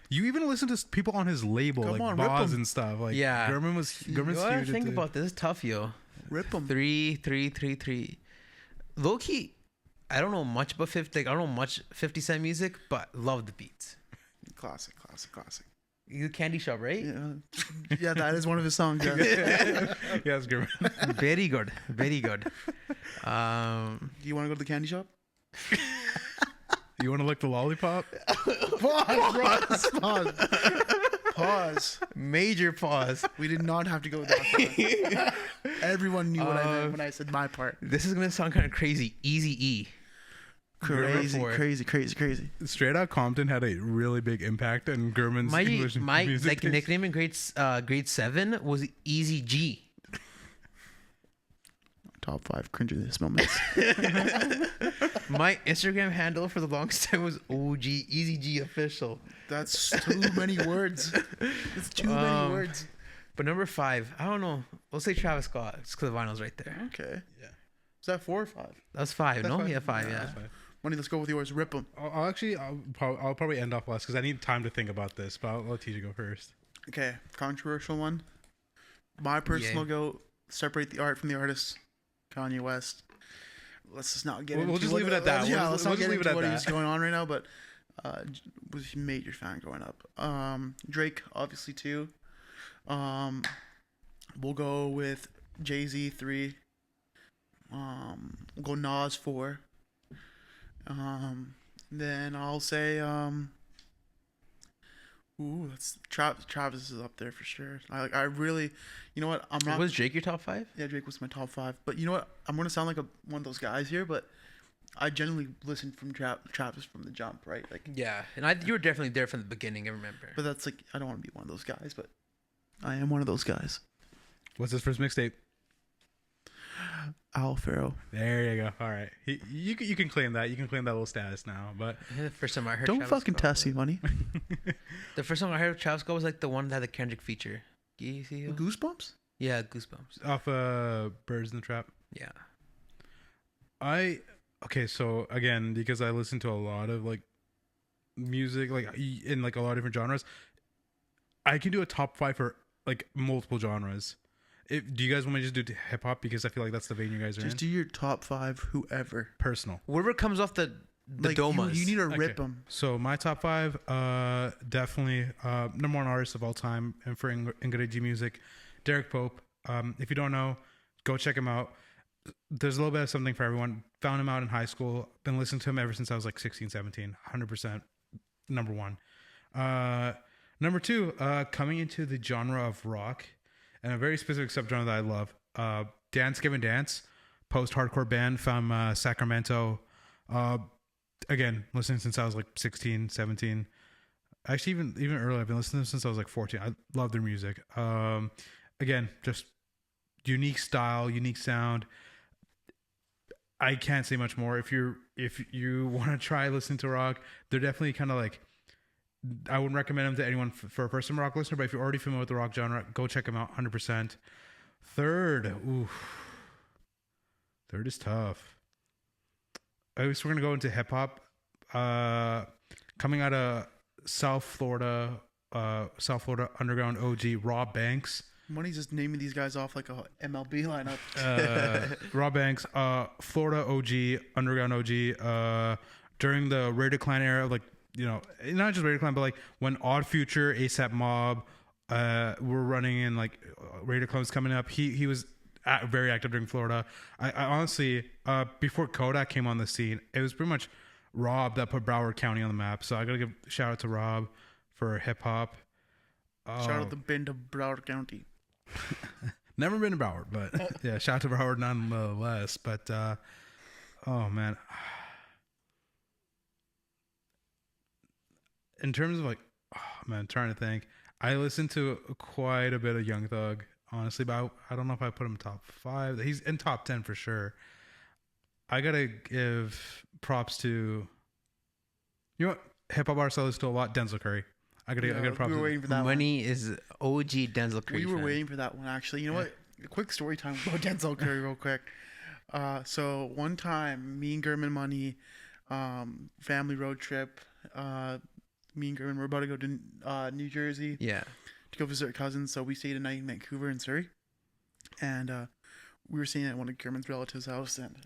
S1: You even listen to people on his label,
S2: Come
S1: like
S2: on, rip
S1: Boz
S2: 'em.
S1: and stuff. Like
S3: Yeah.
S1: Gurman's
S3: You gotta
S1: huge.
S3: think about this. It's tough, yo.
S2: Rip them.
S3: 3. Low key, I don't know much about 50. Like I don't know much 50 Cent music, but love the beats.
S2: Classic.
S3: You Candy Shop, right?
S2: Yeah, that is one of his songs. Yeah.
S1: Yes, Gurman.
S3: Very good.
S2: Do you want to go to the candy shop?
S1: You want to lick the lollipop?
S2: Pause.
S3: Major pause.
S2: We did not have to go that far. Everyone knew what I meant when I said my part.
S3: This is gonna sound kind of crazy. Easy E.
S2: Crazy.
S1: Straight Out Compton had a really big impact on Gurman's English
S3: My
S1: music
S3: like
S1: taste.
S3: nickname in grade 7 was Easy G.
S2: Top 5 cringiest moments.
S3: My Instagram handle for the longest time was OG Easy G official.
S2: That's too many words. It's too many words.
S3: But number 5, I don't know. We'll say Travis Scott. It's because the vinyl's right there.
S2: Okay.
S1: Yeah.
S2: Is that 4 or 5?
S3: That was 5.
S2: That's
S3: No,
S2: five?
S3: yeah, 5.
S2: Yeah,
S3: Yeah.
S2: that's Money, let's go with yours. Rip them.
S1: I'll probably end off last because I need time to think about this. But I'll let TJ go first.
S2: Okay. Controversial one. My personal go, separate the art from the artist. Kanye West. Let's just not get into
S1: We'll just leave it at that.
S2: Yeah,
S1: We'll
S2: let's
S1: just
S2: not get
S1: leave it
S2: into
S1: at
S2: what
S1: that.
S2: is going on right now, but was a major fan growing up. Drake, obviously, too. We'll go with Jay-Z, 3. We'll go Nas, 4. Then I'll say, that's Travis is up there for sure. I really, you know what? I'm not.
S3: Was Drake your top 5?
S2: Yeah, Drake was my top 5. But you know what? I'm gonna sound like one of those guys here, but I generally listened from Travis from the jump, right? Like,
S3: Yeah, and you were definitely there from the beginning. I remember.
S2: but that's like I don't want to be one of those guys, but I am one of those guys.
S1: What's his first mixtape?
S2: Al Farrow.
S1: There you go. All right, you can claim that. You can claim that little status now. But
S3: The first time I heard
S2: Don't
S3: Travis
S2: fucking
S3: Scott
S2: test me,
S3: was-
S2: money.
S3: The first time I heard Travis Scott was like the one that had the Kendrick feature. You see?
S2: Goosebumps.
S3: Yeah, Goosebumps.
S1: off Birds in the Trap.
S3: Yeah.
S1: Okay, so again, because I listen to a lot of like music, like in like a lot of different genres, I can do a top 5 for like multiple genres. Do you guys want me to just do hip hop because I feel like that's the vein you guys are
S2: Just
S1: in?
S2: do your top 5, whoever.
S1: Personal.
S3: Whatever comes off the
S2: Like
S3: domas.
S2: you need to
S1: Okay.
S2: rip them.
S1: So my top 5, definitely number 1 artist of all time, and for Ingrid music, Derek Pope. If you don't know, go check him out. There's a little bit of something for everyone. Found him out in high school. Been listening to him ever since I was like 16, 17. 100% number 1. Number 2, coming into the genre of rock, and a very specific subgenre that I love. Dance Gavin Dance, post-hardcore band from Sacramento. Again, listening since I was like 16, 17. Actually, even earlier. I've been listening since I was like 14. I love their music. Again, just unique style, unique sound. I can't say much more. If you want to try listening to rock, they're definitely kind of like, I wouldn't recommend them to anyone for a first-time rock listener, but if you're already familiar with the rock genre, go check them out 100%. Third is tough. I guess we're going to go into hip-hop. Coming out of South Florida underground OG, Rob Banks.
S2: Money's just naming these guys off like a MLB lineup.
S1: Rob Banks, Florida OG, underground OG, during the Raider Clan era, like, you know, not just Raider Clan, but like when Odd Future, ASAP Mob, were running and like Raider Clan was coming up. He was very active during Florida. I honestly, before Kodak came on the scene, it was pretty much Rob that put Broward County on the map. So I gotta give a shout out to Rob for hip hop.
S2: Shout out the bend of Broward County.
S1: Never been to Broward, but yeah, shout out to Broward nonetheless. But oh man, in terms of like, oh man, trying to think. I listen to quite a bit of Young Thug, honestly, but I don't know if I put him top 5. He's in top 10 for sure. I gotta give props to, you know what, hip hop artists I listen to a lot. Denzel Curry. I gotta props.
S2: We were waiting for that
S3: Money is OG Denzel Curry.
S2: We were
S3: fan.
S2: waiting for that one, actually. You know what? A quick story time about Denzel Curry real quick. So one time, me and Gurman Money, family road trip, me and Gurman were about to go to New Jersey
S3: Yeah.
S2: to go visit our cousins. So we stayed a night in Vancouver and Surrey. And we were staying at one of Gurman's relatives' house. And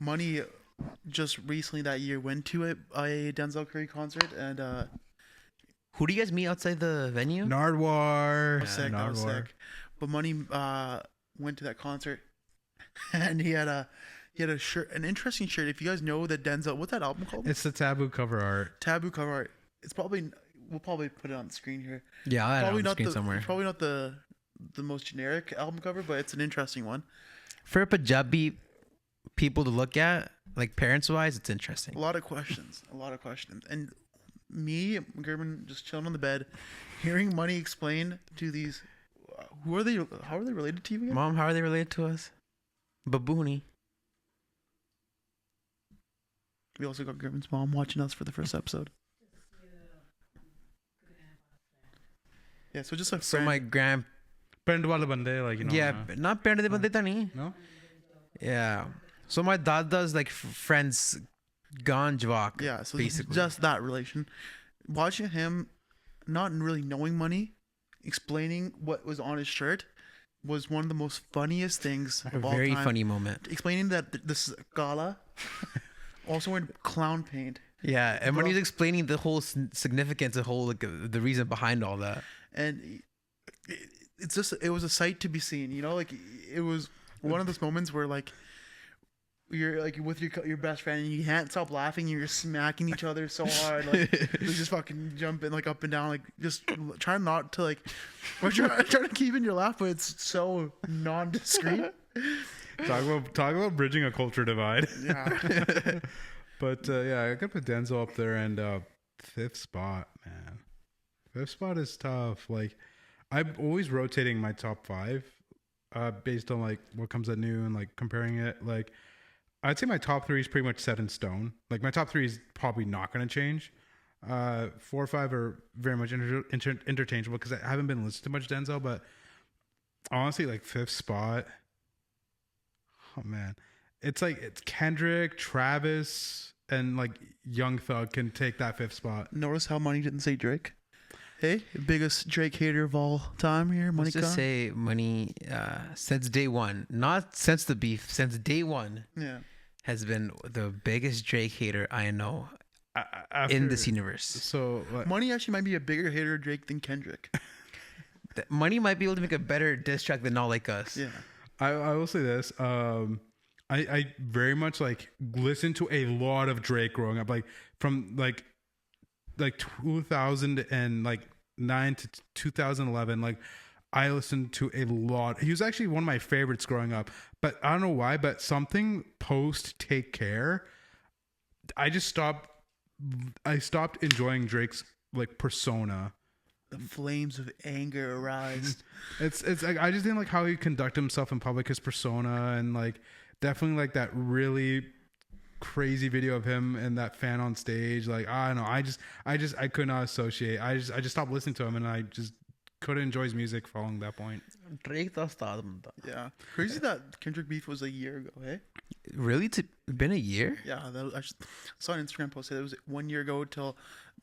S2: Money just recently that year went to a Denzel Curry concert. And
S3: Who do you guys meet outside the venue?
S1: Nardwar.
S2: that was sick. But Money went to that concert, and he had He had a shirt, an interesting shirt. If you guys know that Denzel, what's that album called?
S1: It's the Taboo cover art.
S2: Taboo cover art. It's probably, we'll probably put it on the screen here.
S3: Yeah, I'll add it
S2: Probably
S3: on the
S2: not
S3: screen somewhere.
S2: Probably not the most generic album cover, but it's an interesting one.
S3: For Punjabi people to look at, like parents wise, it's interesting.
S2: A lot of questions. And me, Gurman, just chilling on the bed, hearing Money explain to these. Who are they? How are they related to you again?
S3: Mom, how are they related to us? Babooni.
S2: We also got Gurman's mom watching us for the first episode. Yeah, so just like
S3: So my grand,
S1: Pind wale bande, like, you know.
S3: yeah, not parent de bande tani.
S1: No?
S3: Yeah. So my dad does like friends gone jwak.
S2: yeah, so
S3: basically.
S2: just that relation. Watching him, not really knowing Money, explaining what was on his shirt, was one of the most funniest things
S3: A
S2: of all
S3: very
S2: time.
S3: funny moment.
S2: Explaining that this is gala, also wearing clown paint.
S3: Yeah, and when
S2: Bro.
S3: he's explaining the whole significance, the whole like the reason behind all that.
S2: And it's just, it was a sight to be seen, you know, like it was one of those moments where like you're like with your best friend and you can't stop laughing, you're smacking each other so hard, like you just fucking jumping like up and down, like just trying not to like trying to keep in your laugh, but it's so non-discreet.
S1: Talk about bridging a culture divide.
S2: Yeah.
S1: But yeah, I gotta put Denzel up there, and fifth spot, man. Fifth spot is tough. Like, I'm always rotating my top 5 based on like what comes at new and like comparing it. Like, I'd say my top 3 is pretty much set in stone. Like, my top 3 is probably not gonna change. 4 or 5 are very much interchangeable because I haven't been listening to much Denzel. But honestly, like fifth spot, oh man, it's like it's Kendrick, Travis, and like Young Thug can take that fifth spot.
S2: Notice how Money didn't say Drake. Hey, biggest Drake hater of all time here, Money
S3: Let's just
S2: Kang.
S3: say Money, since day one, not since the beef, since day one,
S2: Yeah.
S3: has been the biggest Drake hater I know
S1: After,
S3: in this universe.
S1: So like,
S2: Money actually might be a bigger hater of Drake than Kendrick.
S3: Money might be able to make a better diss track than Not Like Us.
S2: Yeah.
S1: I will say this. I very much like listened to a lot of Drake growing up, like from like 2009 to 2011. Like, I listened to a lot. He was actually one of my favorites growing up, but I don't know why. But something post Take Care, I stopped enjoying Drake's like persona.
S2: The flames of anger arise.
S1: It's like I just didn't like how he conducted himself in public, his persona, and like definitely like that really crazy video of him and that fan on stage. Like, I don't know, I could not associate. I just stopped listening to him, and I just couldn't enjoy his music following that point.
S3: Drake the star banda.
S2: Yeah. Crazy that Kendrick beef was a year ago, hey?
S3: Really? It's been a year?
S2: Yeah, that was, I saw an Instagram post that it was 1 year ago till,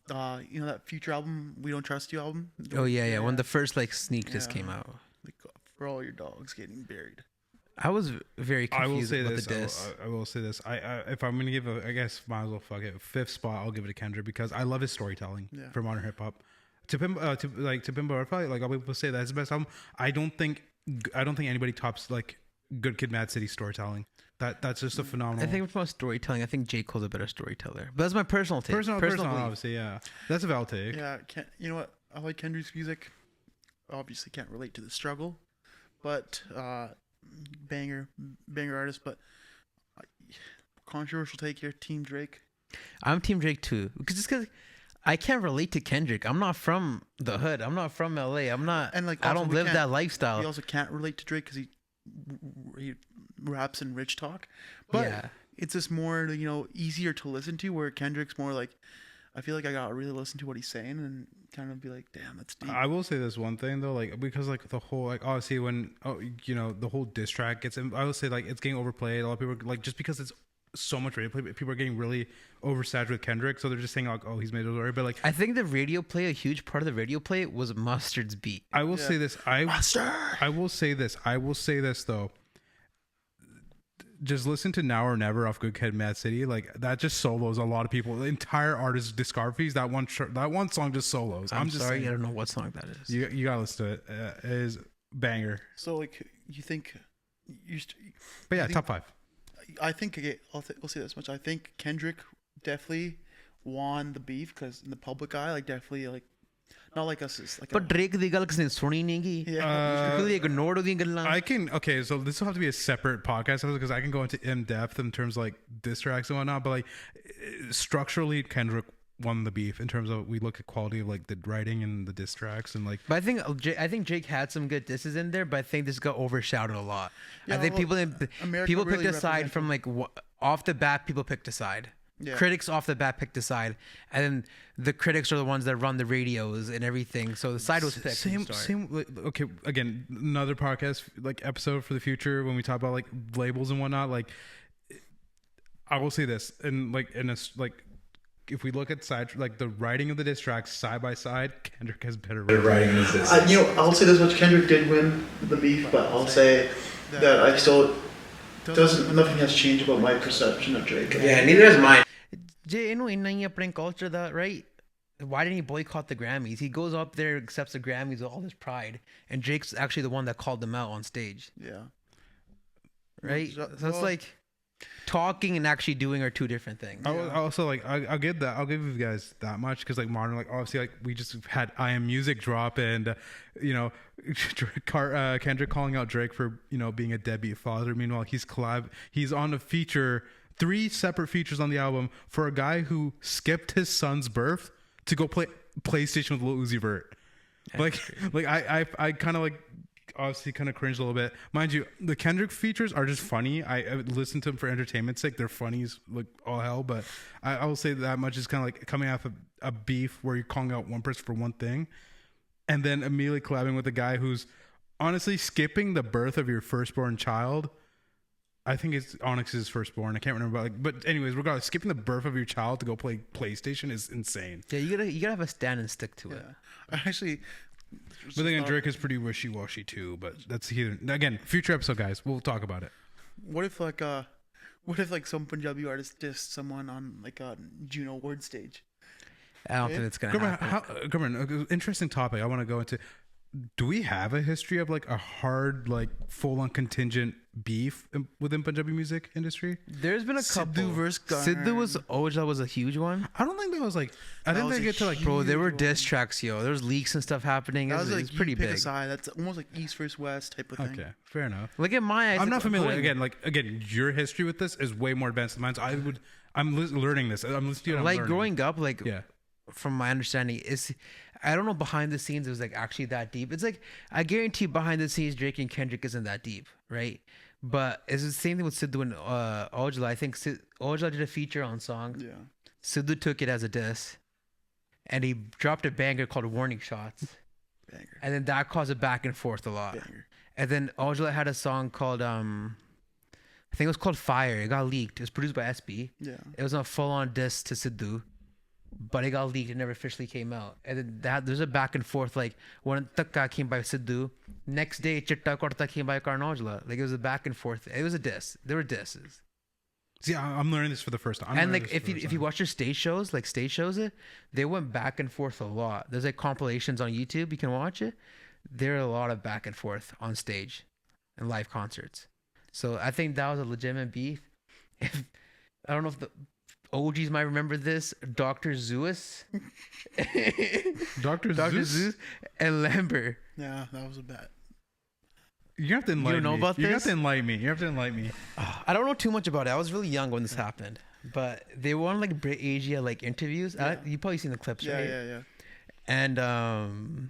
S2: you know, that Future album, We Don't Trust You album?
S3: Oh yeah. When the first like sneak just
S2: Yeah.
S3: came out,
S2: Like, for all your dogs getting buried.
S3: I was very
S1: I will
S3: confused
S1: say
S3: about
S1: this.
S3: the diss.
S1: I will say this. I if I'm gonna give I guess might as well fuck it. Fifth spot, I'll give it to Kendrick because I love his storytelling for modern hip hop. To Pimp a Butterfly, like all people say that's the best album. I don't think anybody tops like Good Kid, Mad City storytelling. That's just a phenomenal.
S3: I think from storytelling, I think J. Cole's a better storyteller. But that's my personal take.
S1: personal,
S3: belief.
S1: obviously, yeah. That's a valid take.
S2: Yeah, you know what? I like Kendrick's music. Obviously can't relate to the struggle, but banger artist. But controversial take here, Team Drake.
S3: I'm Team Drake too, because I can't relate to Kendrick. I'm not from the hood. I'm not from LA. I'm not.
S2: And like,
S3: I
S2: also
S3: don't
S2: we
S3: live
S2: can't-
S3: that lifestyle.
S2: We also can't relate to Drake because he raps in rich talk, but
S3: Yeah.
S2: it's just more, you know, easier to listen to. Where Kendrick's more like, I feel like I gotta really listen to what he's saying and kind of be like, damn, that's deep.
S1: I will say this one thing though, like because like the whole like obviously when the whole diss track gets in, I will say like it's getting overplayed. A lot of people are, like just because it's so much radio play, people are getting really oversaturated with Kendrick, so they're just saying like, oh, he's made a story. But like
S3: I think the radio play, a huge part of the radio play was Mustard's beat.
S1: I will say this, I will say this though. Just listen to Now or Never off Good Kid, Mad City. Like that just solos a lot of people. The entire artist discographies. That one song just solos.
S3: I'm
S1: just
S3: sorry,
S1: saying.
S3: I don't know what song that is.
S1: You gotta listen to it. It is banger.
S2: So like, you think
S1: But yeah,
S2: think-
S1: top 5.
S2: I think okay, we'll say this much. I think Kendrick definitely won the beef because in the public eye, like definitely like not like us. It's like
S3: But Drake ਦੀ ਗੱਲ ਕਿਸੇ ਨੇ ਸੁਣੀ ਨਹੀਂ ਗੀ ਕਿਉਂਕਿ ignored ਉਹਦੀਆਂ ਗੱਲਾਂ
S1: I can okay, so this will have to be a separate podcast because I can go into in depth in terms of like diss tracks and whatnot, but like structurally, Kendrick won the beef in terms of we look at quality of like the writing and the diss tracks and like.
S3: But I think Drake had some good disses in there, but I think this got overshadowed a lot.
S2: Yeah,
S3: I think
S2: America
S3: people
S2: really
S3: picked a side
S2: represented.
S3: from like off the bat. People picked a side.
S2: Yeah.
S3: Critics off the bat picked a side, and then the critics are the ones that run the radios and everything. So the side was picked.
S1: Same. Okay, again, another podcast like episode for the future when we talk about like labels and whatnot. Like, I will say this, and like in a like, if we look at side like the writing of the diss tracks side by side, Kendrick has better writing than this.
S2: I'll say this much: Kendrick did win the beef, but I'll say that I still nothing has changed about my perception of Drake.
S3: Yeah, neither has mine. Jay, you know, in ਆਪਣੇ culture that right? Why didn't he boycott the Grammys? He goes up there, accepts the Grammys with all this pride, and Drake's actually the one that called them out on stage.
S2: Yeah.
S3: Right. So it's like talking and actually doing are two different things.
S1: I also like I'll give that. I'll give you guys that much because like modern like obviously like we just had I Am Music drop and you know Kendrick calling out Drake for being a deadbeat father. Meanwhile he's on a feature. 3 separate features on the album for a guy who skipped his son's birth to go play PlayStation with Lil Uzi Vert. Like I kind of like obviously kind of cringe a little bit. Mind you, the Kendrick features are just funny. I listen to them for entertainment's sake. They're funny as like all hell. But I will say that much is kind of like coming off of a beef where you're calling out one person for one thing, and then immediately collabing with a guy who's honestly skipping the birth of your firstborn child. I think it's Onyx's firstborn. I can't remember. But anyways, regardless, skipping the birth of your child to go play PlayStation is insane.
S3: Yeah, you gotta have a stand and stick to it.
S2: I actually.
S1: But then Drake is pretty wishy-washy too. But that's here again. Future episode, guys. We'll talk about it.
S2: What if some Punjabi artist dissed someone on like a Juno Award stage?
S3: I don't think it's gonna happen.
S1: Gurman, interesting topic. I want to go into. Do we have a history of like a hard, like full-on contingent beef within Punjabi music industry?
S3: There's been a couple.
S2: Sidhu versus Garner.
S3: Sidhu was a huge one.
S1: I don't think that was like. I didn't think it to like.
S3: Bro, there were diss tracks, yo. There was leaks and stuff happening.
S2: That was like
S3: it's pretty
S2: you pick
S3: big.
S2: a side. That's almost like East versus West type of thing.
S1: Okay, fair enough.
S3: Look at my eyes.
S1: I'm not familiar. Again, your history with this is way more advanced than mine. So I'm learning this. I'm listening. I'm
S3: like
S1: learning.
S3: growing up, like
S1: Yeah.
S3: from my understanding, I don't know behind the scenes it was like actually that deep. It's like I guarantee behind the scenes Drake and Kendrick isn't that deep, right? But it's the same thing with Sidhu and Ojala. I think Ojala did a feature on song.
S2: Yeah.
S3: Sidhu took it as a diss, and he dropped a banger called "Warning Shots,"
S2: Banger.
S3: and then that caused a back and forth a lot.
S2: Banger.
S3: And then Ojala had a song called I think it was called "Fire." It got leaked. It was produced by SB.
S2: Yeah.
S3: It was a full-on diss to Sidhu. But it got leaked. It never officially came out. And then there's a back and forth. Like when Takka came by Sidhu, next day Chitta Korta came by Karnojla. Like it was a back and forth. It was a diss. There were disses.
S1: See, I'm learning this for the first time.
S3: And like if you watch your stage shows, they went back and forth a lot. There's like compilations on YouTube. You can watch it. There are a lot of back and forth on stage and live concerts. So I think that was a legitimate beef. I don't know if the OGs might remember this. Dr. Zeus.
S1: Dr. Zeus
S3: and Lambert.
S2: Yeah, that was a bet.
S1: You have to enlighten me.
S3: You know about
S1: You have
S3: this?
S1: to enlighten me. You have to enlighten me.
S3: I don't know too much about it. I was really young when this happened. But they were on like Brit Asia like interviews.
S2: Yeah.
S3: You probably seen the clips,
S2: Yeah,
S3: right?
S2: yeah.
S3: And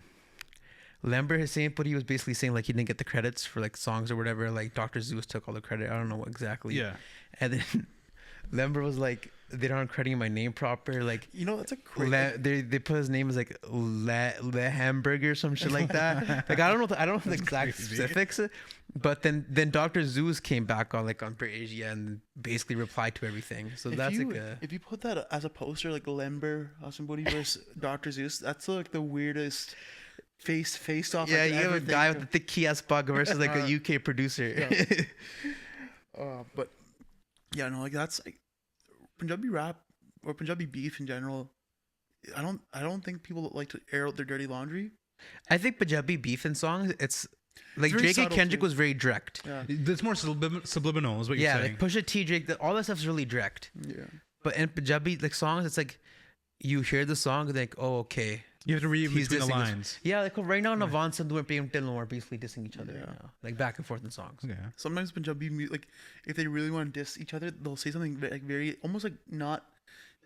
S3: Lambert Hussein, but he was basically saying like he didn't get the credits for like songs or whatever. Like Dr. Zeus took all the credit. I don't know what exactly.
S1: Yeah.
S3: And then Lambert was like, they aren't crediting my name proper. Like,
S2: You know, that's a great.
S3: they put his name as like Le Hamburger or some shit like that. Like I don't know the exact specifics, but then Dr. Zeus came back on Brit Asia and basically replied to everything. So
S2: if you put that as a poster, like Lember somebody versus Dr. Zeus, that's like the weirdest face off.
S3: yeah,
S2: I
S3: you
S2: could
S3: have a
S2: ever
S3: guy
S2: think
S3: with the thick kiosk bug versus like a UK producer.
S2: But yeah, no, like that's like Punjabi rap or Punjabi beef in general. I don't think people like to air out their dirty laundry.
S3: I think Punjabi beef in songs, Like
S2: very
S3: Drake and
S2: subtle,
S3: Kendrick
S2: too.
S3: was very direct.
S2: Yeah.
S1: It's more subliminal, is what you're
S3: Yeah,
S1: saying.
S3: like Pusha T, Drake, all that stuff's really direct.
S2: Yeah.
S3: But in Punjabi like songs, it's like you hear the song, like, oh, okay.
S1: You have to read
S3: He's
S1: between the
S3: dissing us.
S1: lines.
S3: Yeah, like right now, Navans and Duan Prem Till are basically dissing each other
S2: Yeah.
S3: right now. Like back and forth in songs.
S1: Okay.
S2: Sometimes Punjabi like if they really want to diss each other, they'll say something like very almost like not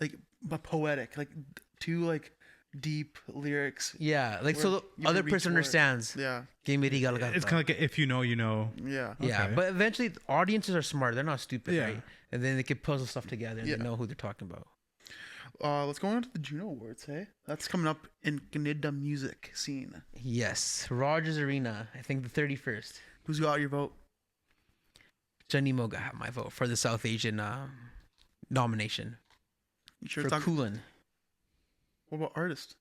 S2: like but poetic, like too like deep lyrics.
S3: Yeah, like so
S2: Where
S3: the
S2: you
S3: other
S2: can
S3: person
S2: reach for it.
S3: understands.
S2: Yeah.
S3: कि मेरी गल करता.
S1: It's kind of like if you know, you know.
S2: Yeah.
S3: Yeah,
S1: Okay.
S3: but eventually audiences are smart. They're not stupid,
S1: Yeah.
S3: right? And then they can puzzle stuff together and
S2: Yeah.
S3: they know who they're talking about.
S2: Let's go on to the Juno Awards, hey? That's coming up in Canada music scene.
S3: Yes, Rogers Arena. I think the 31st.
S2: Who's got your vote?
S3: Jenny Moga have my vote for the South Asian nomination
S2: You sure
S3: for
S2: it's not
S3: Kulin.
S2: What about artist?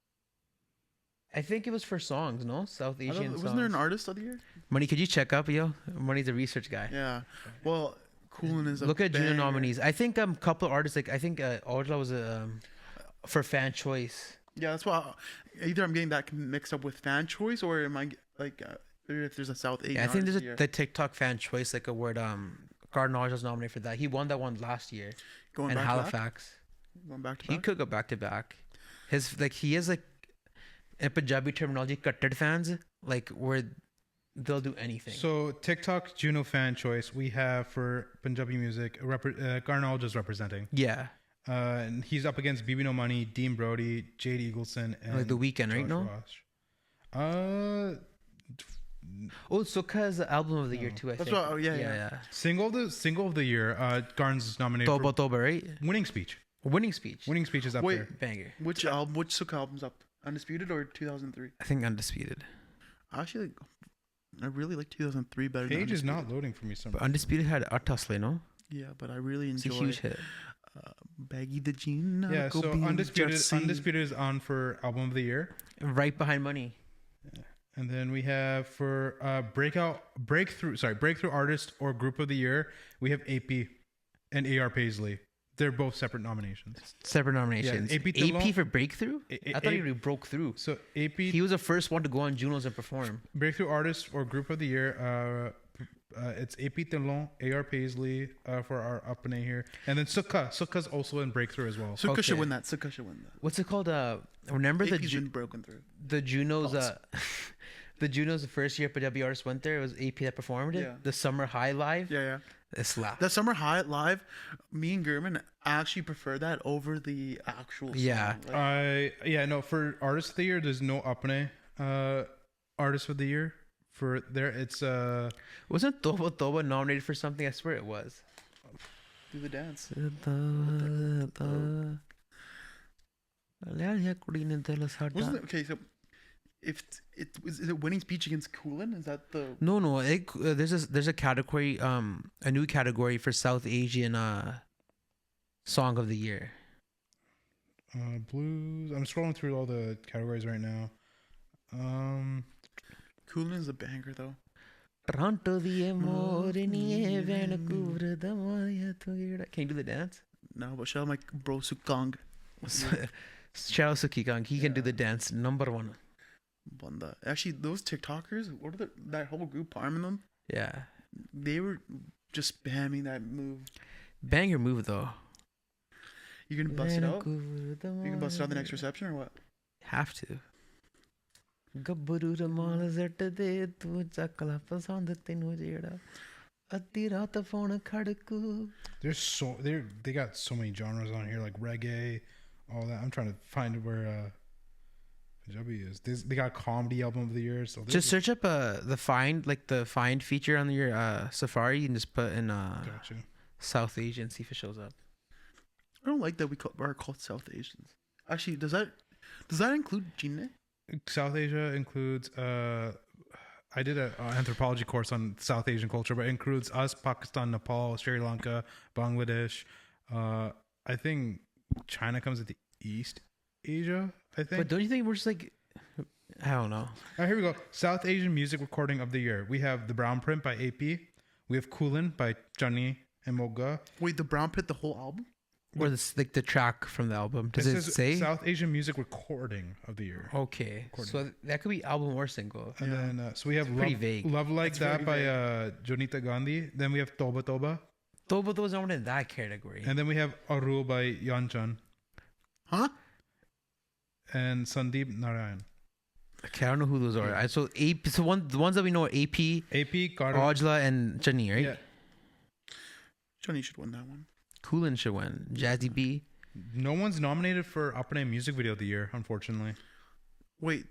S3: I think it was for songs, no? South
S2: I don't
S3: Asian
S2: know,
S3: songs.
S2: wasn't there an artist of the year?
S3: Money, could you check up, yo? Money's a research guy.
S2: Yeah. Well, Coolin is a
S3: Look at Juno
S2: banger.
S3: nominees. I think couple artists like I think Audra was for fan choice.
S2: Yeah, that's why either I'm getting that mixed up with fan choice or am I like if there's a South Asian.
S3: Yeah, I think there's
S2: artist
S3: the TikTok fan choice like award. Cardinal was nominated for that. He won that one last year
S2: going
S3: in
S2: back
S3: Halifax.
S2: to back? Going back to
S3: He
S2: back.
S3: could go back to back. His like he is like in Punjabi terminology, cutted fans like where they'll do anything.
S1: So TikTok Juno fan choice we have for Punjabi music. Garnal just representing.
S3: Yeah,
S1: And he's up against Bibi No Money, Dean Brody, Jade Eagleson, and
S3: like The Weeknd, right?
S1: Josh
S3: No.
S1: Ross.
S3: Oh, Sukha is the album of the year too. I
S2: That's
S3: think.
S2: what. Yeah.
S1: Single of the year. Garn's is nominated
S3: Toba
S1: for
S3: Toba, right?
S1: Winning Speech.
S3: Winning Speech.
S1: Winning Speech is up
S2: Wait.
S1: there.
S3: Banger.
S2: Which album? Which Sukha album's up? Undisputed or 2003?
S3: I think Undisputed.
S2: Actually, I really like 2003 better.
S1: Page
S2: than
S1: is not
S2: Undisputed.
S1: loading for me. Some.
S3: But Undisputed had Atasle, no?
S2: Yeah, but I really
S3: It's a
S2: enjoy
S3: huge hit.
S2: Baggy the Jean.
S1: Yeah. So
S2: Beans,
S1: Undisputed.
S2: Jersey.
S1: Undisputed is on for album of the year.
S3: Right behind Money.
S1: And then we have for breakthrough artist or group of the year, we have AP and AR Paisley. They're both separate nominations.
S3: Separate nominations.
S1: AP
S3: AP,
S1: Talon-
S3: for Breakthrough? I thought he already broke through.
S1: So AP
S3: He was the first one to go on Junos and perform.
S1: breakthrough artist or group of the year. It's AP Talon, AR Paisley for our upname here, and then Sukha's also in breakthrough as well.
S2: Sukha should
S3: Okay.
S2: win that. Sukha should win that.
S3: What's it called? Remember
S2: AP's been broken through.
S3: the Junos?
S2: Pause.
S3: The Junos, the first year Punjabi artist went there. It was AP that performed it.
S2: Yeah.
S3: The Summer High Live.
S2: Yeah.
S3: It slapped.
S2: That Summer High live, me and Gurman actually prefer that over the actual song.
S3: Yeah.
S2: Like,
S1: for artist of the year, there's no upname. Artist of the year for there, it's
S3: Wasn't Toba Toba nominated for something? I swear it was.
S2: do the dance. Wasn't it, okay, so if is it winning speech against Coolin? Is that the
S3: No. There's a category, a new category for South Asian song of the year.
S1: blues. I'm scrolling through all the categories right now.
S2: Coolin is a banger though.
S3: Toronto the Morenie, Vancouver the Maya. Can you do the dance?
S2: No, but shout out my bro Sukang.
S3: Shout out Suki Kang. He can do the dance. Number one.
S2: Banda. Actually, those TikTokers, that whole group, Arm and them,
S3: Yeah.
S2: they were just spamming that move.
S3: Banger move though.
S2: You gonna bust it out? You gonna bust it out the next reception or what?
S3: Have to. ਗੱਭਰੂ ਰਮਾਲ ਜ਼ੱਟ ਦੇ ਤੂੰ ਚੱਕ ਲਾ ਪਸੰਦ ਤੈਨੂੰ ਜਿਹੜਾ ਅੱਧੀ ਰਾਤ phone ਖੜਕੂ.
S1: They got so many genres on here like reggae, all that. I'm trying to find where Punjabi is. They got comedy album of the year. So
S3: Just search up the find feature on your Safari and just put in
S1: Gotcha.
S3: South Asian, see if it shows up.
S2: I don't like that are called South Asians. Actually, does that include Jinne?
S1: South Asia includes I did an anthropology course on South Asian culture, but it includes us, Pakistan, Nepal, Sri Lanka, Bangladesh. I think China comes at the East Asia, I think.
S3: But don't you think we're just like, I don't know.
S1: All right, here we go. South Asian music recording of the year. We have The Brown Print by AP. We have Coolin by Johnny and Moga.
S2: Wait, the Brown Pit, the whole album?
S3: Or this like the track from the album? Does it
S1: says
S3: say?
S1: South Asian Music Recording of the Year.
S3: Okay, so that could be album or single.
S1: And then so we have
S3: pretty
S1: Love,
S3: vague.
S1: Love Like
S2: It's
S1: That by
S2: very
S1: Jonita Gandhi. Then we have Toba Toba.
S3: Though, but those aren't in that category.
S1: And then we have Arul by Yanchan
S2: Huh?
S1: and Sandeep Narayan.
S3: Okay, I don't know who those are. So the ones that we know are AP,
S1: AP, Carter.
S3: Ojla, and Chani, right?
S1: Yeah.
S2: Johnny should win that one.
S3: Coolin should win. Jazzy B.
S1: No one's nominated for Apne Music Video of the Year, unfortunately.
S2: Wait,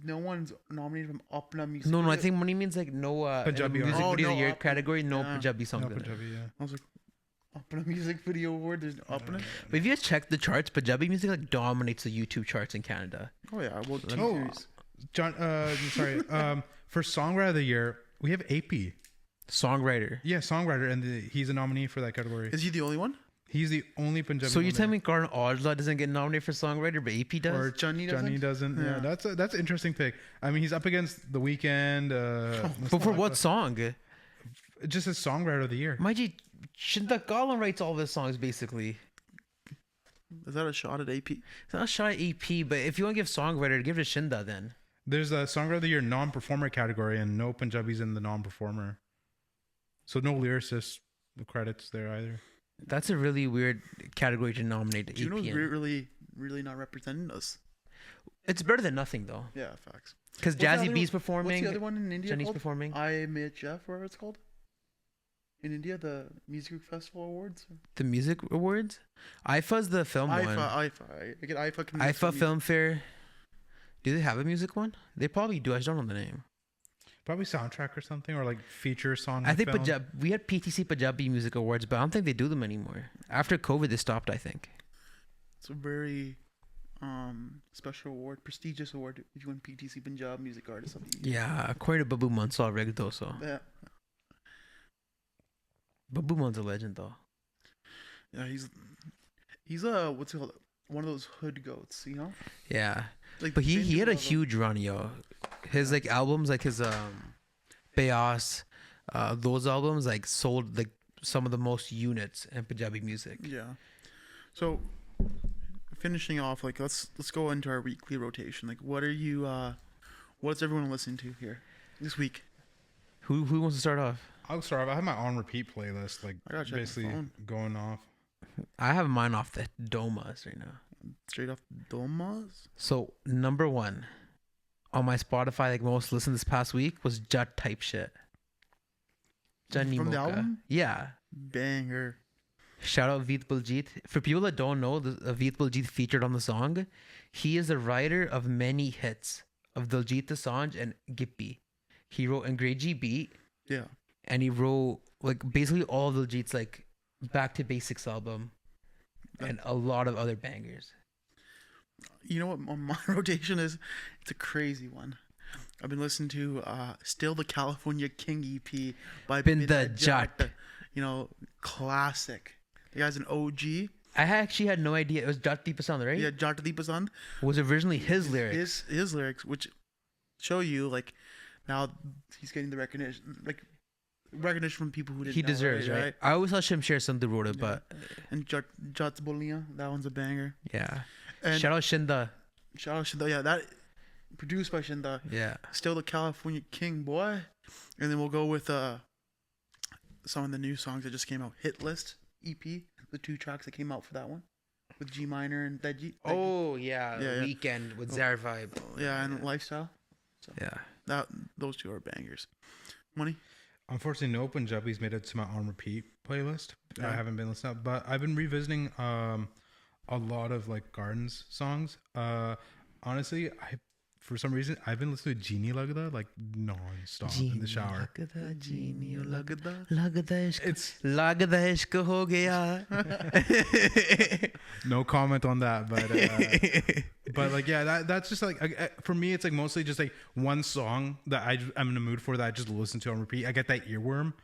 S2: no one's nominated from Apna Music.
S3: No, I
S2: Video?
S3: think money means like no
S1: Punjabi
S3: music
S2: artist.
S3: video
S2: Oh,
S3: of the
S2: no,
S3: year category, no
S2: yeah.
S3: Punjabi song.
S1: No
S3: in there.
S1: Punjabi, yeah.
S2: I was like, Apna Music Video Award. There's Apna.
S3: But if you guys check the charts, Punjabi music like dominates the YouTube charts in Canada.
S2: Oh yeah, well,
S1: Oh,
S2: T-Series.
S1: John. Sorry. For Songwriter of the Year, we have AP.
S3: Songwriter.
S1: Yeah, songwriter, and he's a nominee for that category.
S2: Is he the only one?
S1: He's the only Punjabi.
S3: So you're
S1: one
S3: telling
S1: there.
S3: me Karan Aujla doesn't get nominated for songwriter, but AP does?
S1: Or
S2: Johnny
S1: Johnny doesn't. Yeah,
S2: Yeah.
S1: that's an interesting pick. I mean, he's up against The Weeknd.
S3: But for what song?
S1: It just says Songwriter of the Year.
S3: Maji, Shinda Galan writes all of his songs basically.
S2: Is that a shot at AP?
S3: It's not a shot at AP, but if you want to give songwriter, give it to Shinda then.
S1: There's a Songwriter of the Year non-performer category, and no Punjabis in the non-performer. So no lyricists credits there either.
S3: That's a really weird category to nominate
S2: Do you know
S3: AP
S2: who's
S3: in.
S2: really not representing us?
S3: It's better than nothing though,
S2: Yeah, facts.
S3: because
S2: What's the
S3: Jazzy
S2: other-
S3: B's performing.
S2: What's the other one in India
S3: Jenny's
S2: called?
S3: performing.
S2: I Met Jeff, whatever it's called. In India, the Music Festival Awards.
S3: The music awards. IFA's the film one.
S2: IFA. I get IFA.
S3: IFA Film Fair. Do they have a music one? They probably do. I just don't know the name.
S1: Probably soundtrack or something, or like feature song.
S3: I think
S1: film.
S3: we had PTC Punjabi Music Awards, but I don't think they do them anymore. After COVID, they stopped, I think.
S2: It's a very special award, prestigious award if you win PTC Punjab Music Artist of the Year.
S3: Yeah, according to Babu Mansal Regdoso.
S2: Yeah,
S3: Babu Man's a legend, though.
S2: yeah, he's a what's it called? One of those hood goats, you know.
S3: Yeah,
S2: Like,
S3: but he
S2: Benji
S3: had a
S2: Lava.
S3: huge run, yo. His like albums, like his Bayas, those albums like sold like some of the most units in Punjabi music.
S2: Yeah. So finishing off, like let's go into our weekly rotation. Like, what's everyone listening to here this week?
S3: Who wants to start off?
S1: I'll start off. I have my on repeat playlist, like
S2: I gotta check my
S1: basically
S2: phone.
S1: going off.
S3: I have mine off the Domas right now.
S2: Straight off Domas.
S3: So number one on my Spotify, like most listened this past week, was Jut Type Shit. Johnny
S2: From the
S3: Mocha.
S2: album?
S3: Yeah.
S2: Banger.
S3: Shout out Veet Buljit. For people that don't know, Veet Buljit featured on the song. He is the writer of many hits of Diljit Dosanjh and Gippy. He wrote Angrezi Beat,
S2: Yeah.
S3: and he wrote like basically all of Diljit's like Back to Basics album, and a lot of other bangers.
S2: You know what my rotation is? It's a crazy one. I've been listening to Still the California King EP by
S3: Bin the
S2: Midnight
S3: Jat.
S2: You know, classic. The guy's an OG.
S3: I actually had no idea it was Jat Deepasand, right?
S2: Yeah, Jat Deepasand.
S3: Was originally his lyrics.
S2: His lyrics, which show you like now he's getting the recognition from people who didn't
S3: He
S2: know,
S3: deserves, right? I always thought Shamsher Sandhu wrote it,
S2: Yeah.
S3: but
S2: And Jat's Bolia, that one's a banger.
S3: yeah.
S2: And
S3: Shout out Shinda.
S2: shout out Shinda, yeah, that produced by Shinda.
S3: Yeah.
S2: Still the California King, boy. And then we'll go with some of the new songs that just came out. Hit List EP, the 2 tracks that came out for that one, with G minor and Deji.
S3: Oh yeah,
S2: Yeah, yeah.
S3: Weekend with Zar Vibe.
S2: Yeah, and Lifestyle.
S3: Yeah.
S2: Those 2 are bangers. Money.
S1: Unfortunately, no Punjabis made it to my on repeat playlist.
S2: Yeah.
S1: I haven't been listening, but I've been revisiting a lot of like Gardens songs. Honestly, for some reason I've been listening to Genie Lagda like non-stop in the shower. It's
S3: Lagda ishq ho gaya.
S1: no comment on that, but like yeah, that's just like for me it's like mostly just like one song that I'm in the mood for that I just listen to on repeat. I get that earworm.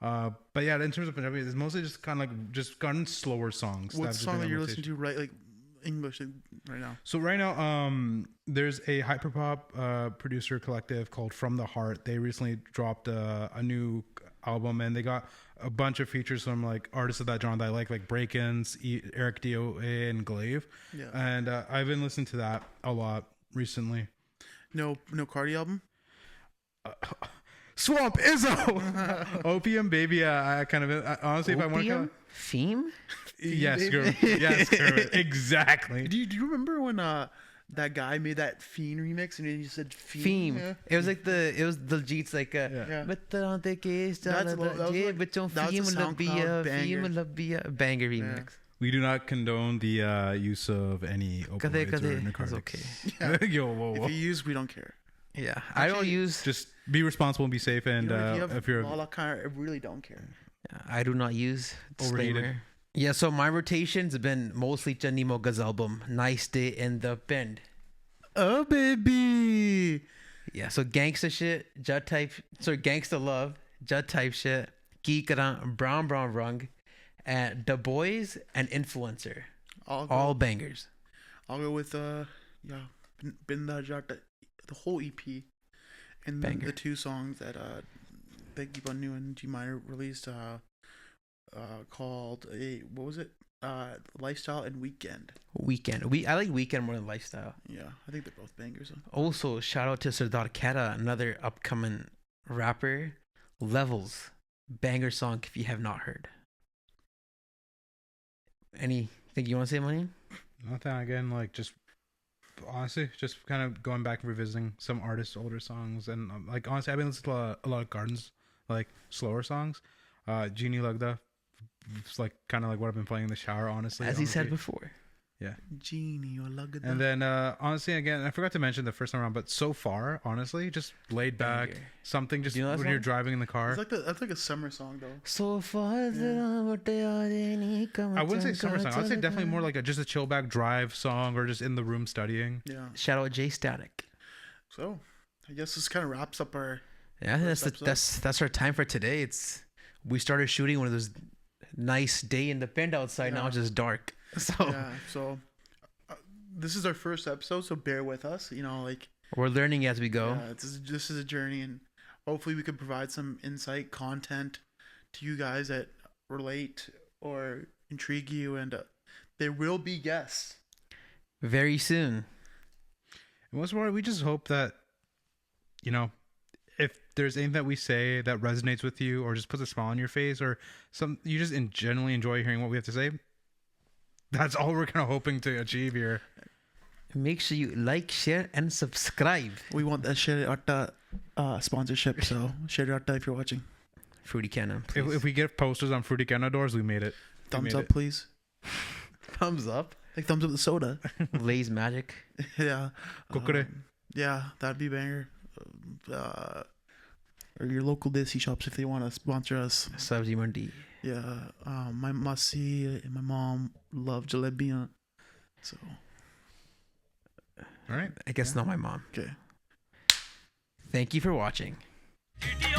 S1: But yeah, in terms of Punjabi, it's mostly just kind of like just gotten slower songs.
S2: What song that you're listening to right, like English right now?
S1: So right now, there's a hyperpop producer collective called From the Heart. They recently dropped a new album, and they got a bunch of features from like artists of that genre that I like Break-Ins, Eric DOA, and Glaive.
S2: Yeah.
S1: And I've been listening to that a lot recently.
S2: No Cardi album.
S1: Swamp Izzo, Opium Baby. I kind of honestly, if I want to,
S3: Opium? Theme?
S1: yes, Gurman. Exactly.
S2: Do you remember when that guy made that Fiend remix and he said
S3: Theme.
S2: Yeah.
S3: It was like the Jeets like
S2: Yeah.
S3: but the case
S2: That's lo- that was like- that was a SoundCloud banger.
S3: banger remix.
S1: We do not condone the use of any opioids or
S3: That's
S1: narcotics.
S3: okay.
S1: Yo, whoa,
S2: If
S1: whoa.
S2: you use, we don't care.
S3: Yeah, I don't
S2: Actually,
S3: use.
S1: Just be responsible and be safe. And
S2: If you have
S1: if you're
S2: Lala Khan, I really don't care.
S3: I do not use.
S1: Overrated.
S3: Disclaimer. Yeah, so my rotations have been mostly Channi Moga's album, Nice Day in the Bend.
S2: Oh baby.
S3: Yeah, so gangsta shit, Judd type, sorry, gangsta love, Judd type shit, Geek Brown Rung, and The Boys and Influencer. All bangers.
S2: I'll go with Binda Jata, the whole EP, and then
S3: Banger.
S2: the two songs that Biggie Bunny and G Minor released called what was it? Lifestyle and Weekend.
S3: I like Weekend more than Lifestyle.
S2: Yeah, I think they're both bangers.
S3: Also, shout out to Sardar Keta, another upcoming rapper. Levels, banger song if you have not heard. Anything you want to say, Money?
S1: nothing again, like just honestly, just kind of going back and revisiting some artists' older songs, and like honestly, I've been listening to a lot of Gardens, like slower songs. Genie Lugda, it's like kind of like what I've been playing in the shower, honestly.
S3: As he said before.
S1: Yeah.
S2: Genie or Lugda.
S1: And then honestly, again, I forgot to mention the first time around, but so far, honestly, just laid back,
S3: Banger.
S1: something just
S3: Do you know that
S1: when you're
S3: song?
S1: driving in the car.
S2: that's like a summer song though.
S3: So far,
S1: I wouldn't say summer song. I would say definitely more like just a chill back drive song, or just in the room studying.
S2: Yeah.
S3: Shout out Jay Static.
S2: So, I guess this kind of wraps up our.
S3: Yeah, that's our time for today. We started shooting one of those nice day in the bend outside. Now
S2: Yeah.
S3: it's just dark. So
S2: Yeah. So, this is our first episode, so bear with us. You know, like.
S3: we're learning as we go.
S2: Yeah, this is a journey, and hopefully we can provide some insight, content to you guys that relate or intrigue you, and there will be guests.
S3: Very soon.
S1: And most of all, we just hope that, you know, if there's anything that we say that resonates with you, or just puts a smile on your face, or you just genuinely enjoy hearing what we have to say, that's all we're kind of hoping to achieve here.
S3: Make sure you like, share, and subscribe.
S2: We want that Share Atta sponsorship, so Share Atta if you're watching.
S3: Fruity Cannon, please.
S1: If we get posters on Fruity Canna doors, we made it.
S2: Thumbs
S1: made
S2: up,
S1: it.
S2: please.
S3: Thumbs up.
S2: Like thumbs up the soda.
S3: Lay's Magic.
S2: Yeah.
S1: Kokore.
S2: Yeah, that'd be banger. Or your local Desi shops if they want to sponsor us.
S3: Sabzi Mandi.
S2: Yeah. My Masi and my mom love jalebiyan. So,
S1: All right.
S3: I guess not my mom.
S2: okay.
S3: Thank you for watching.
S4: Idiot.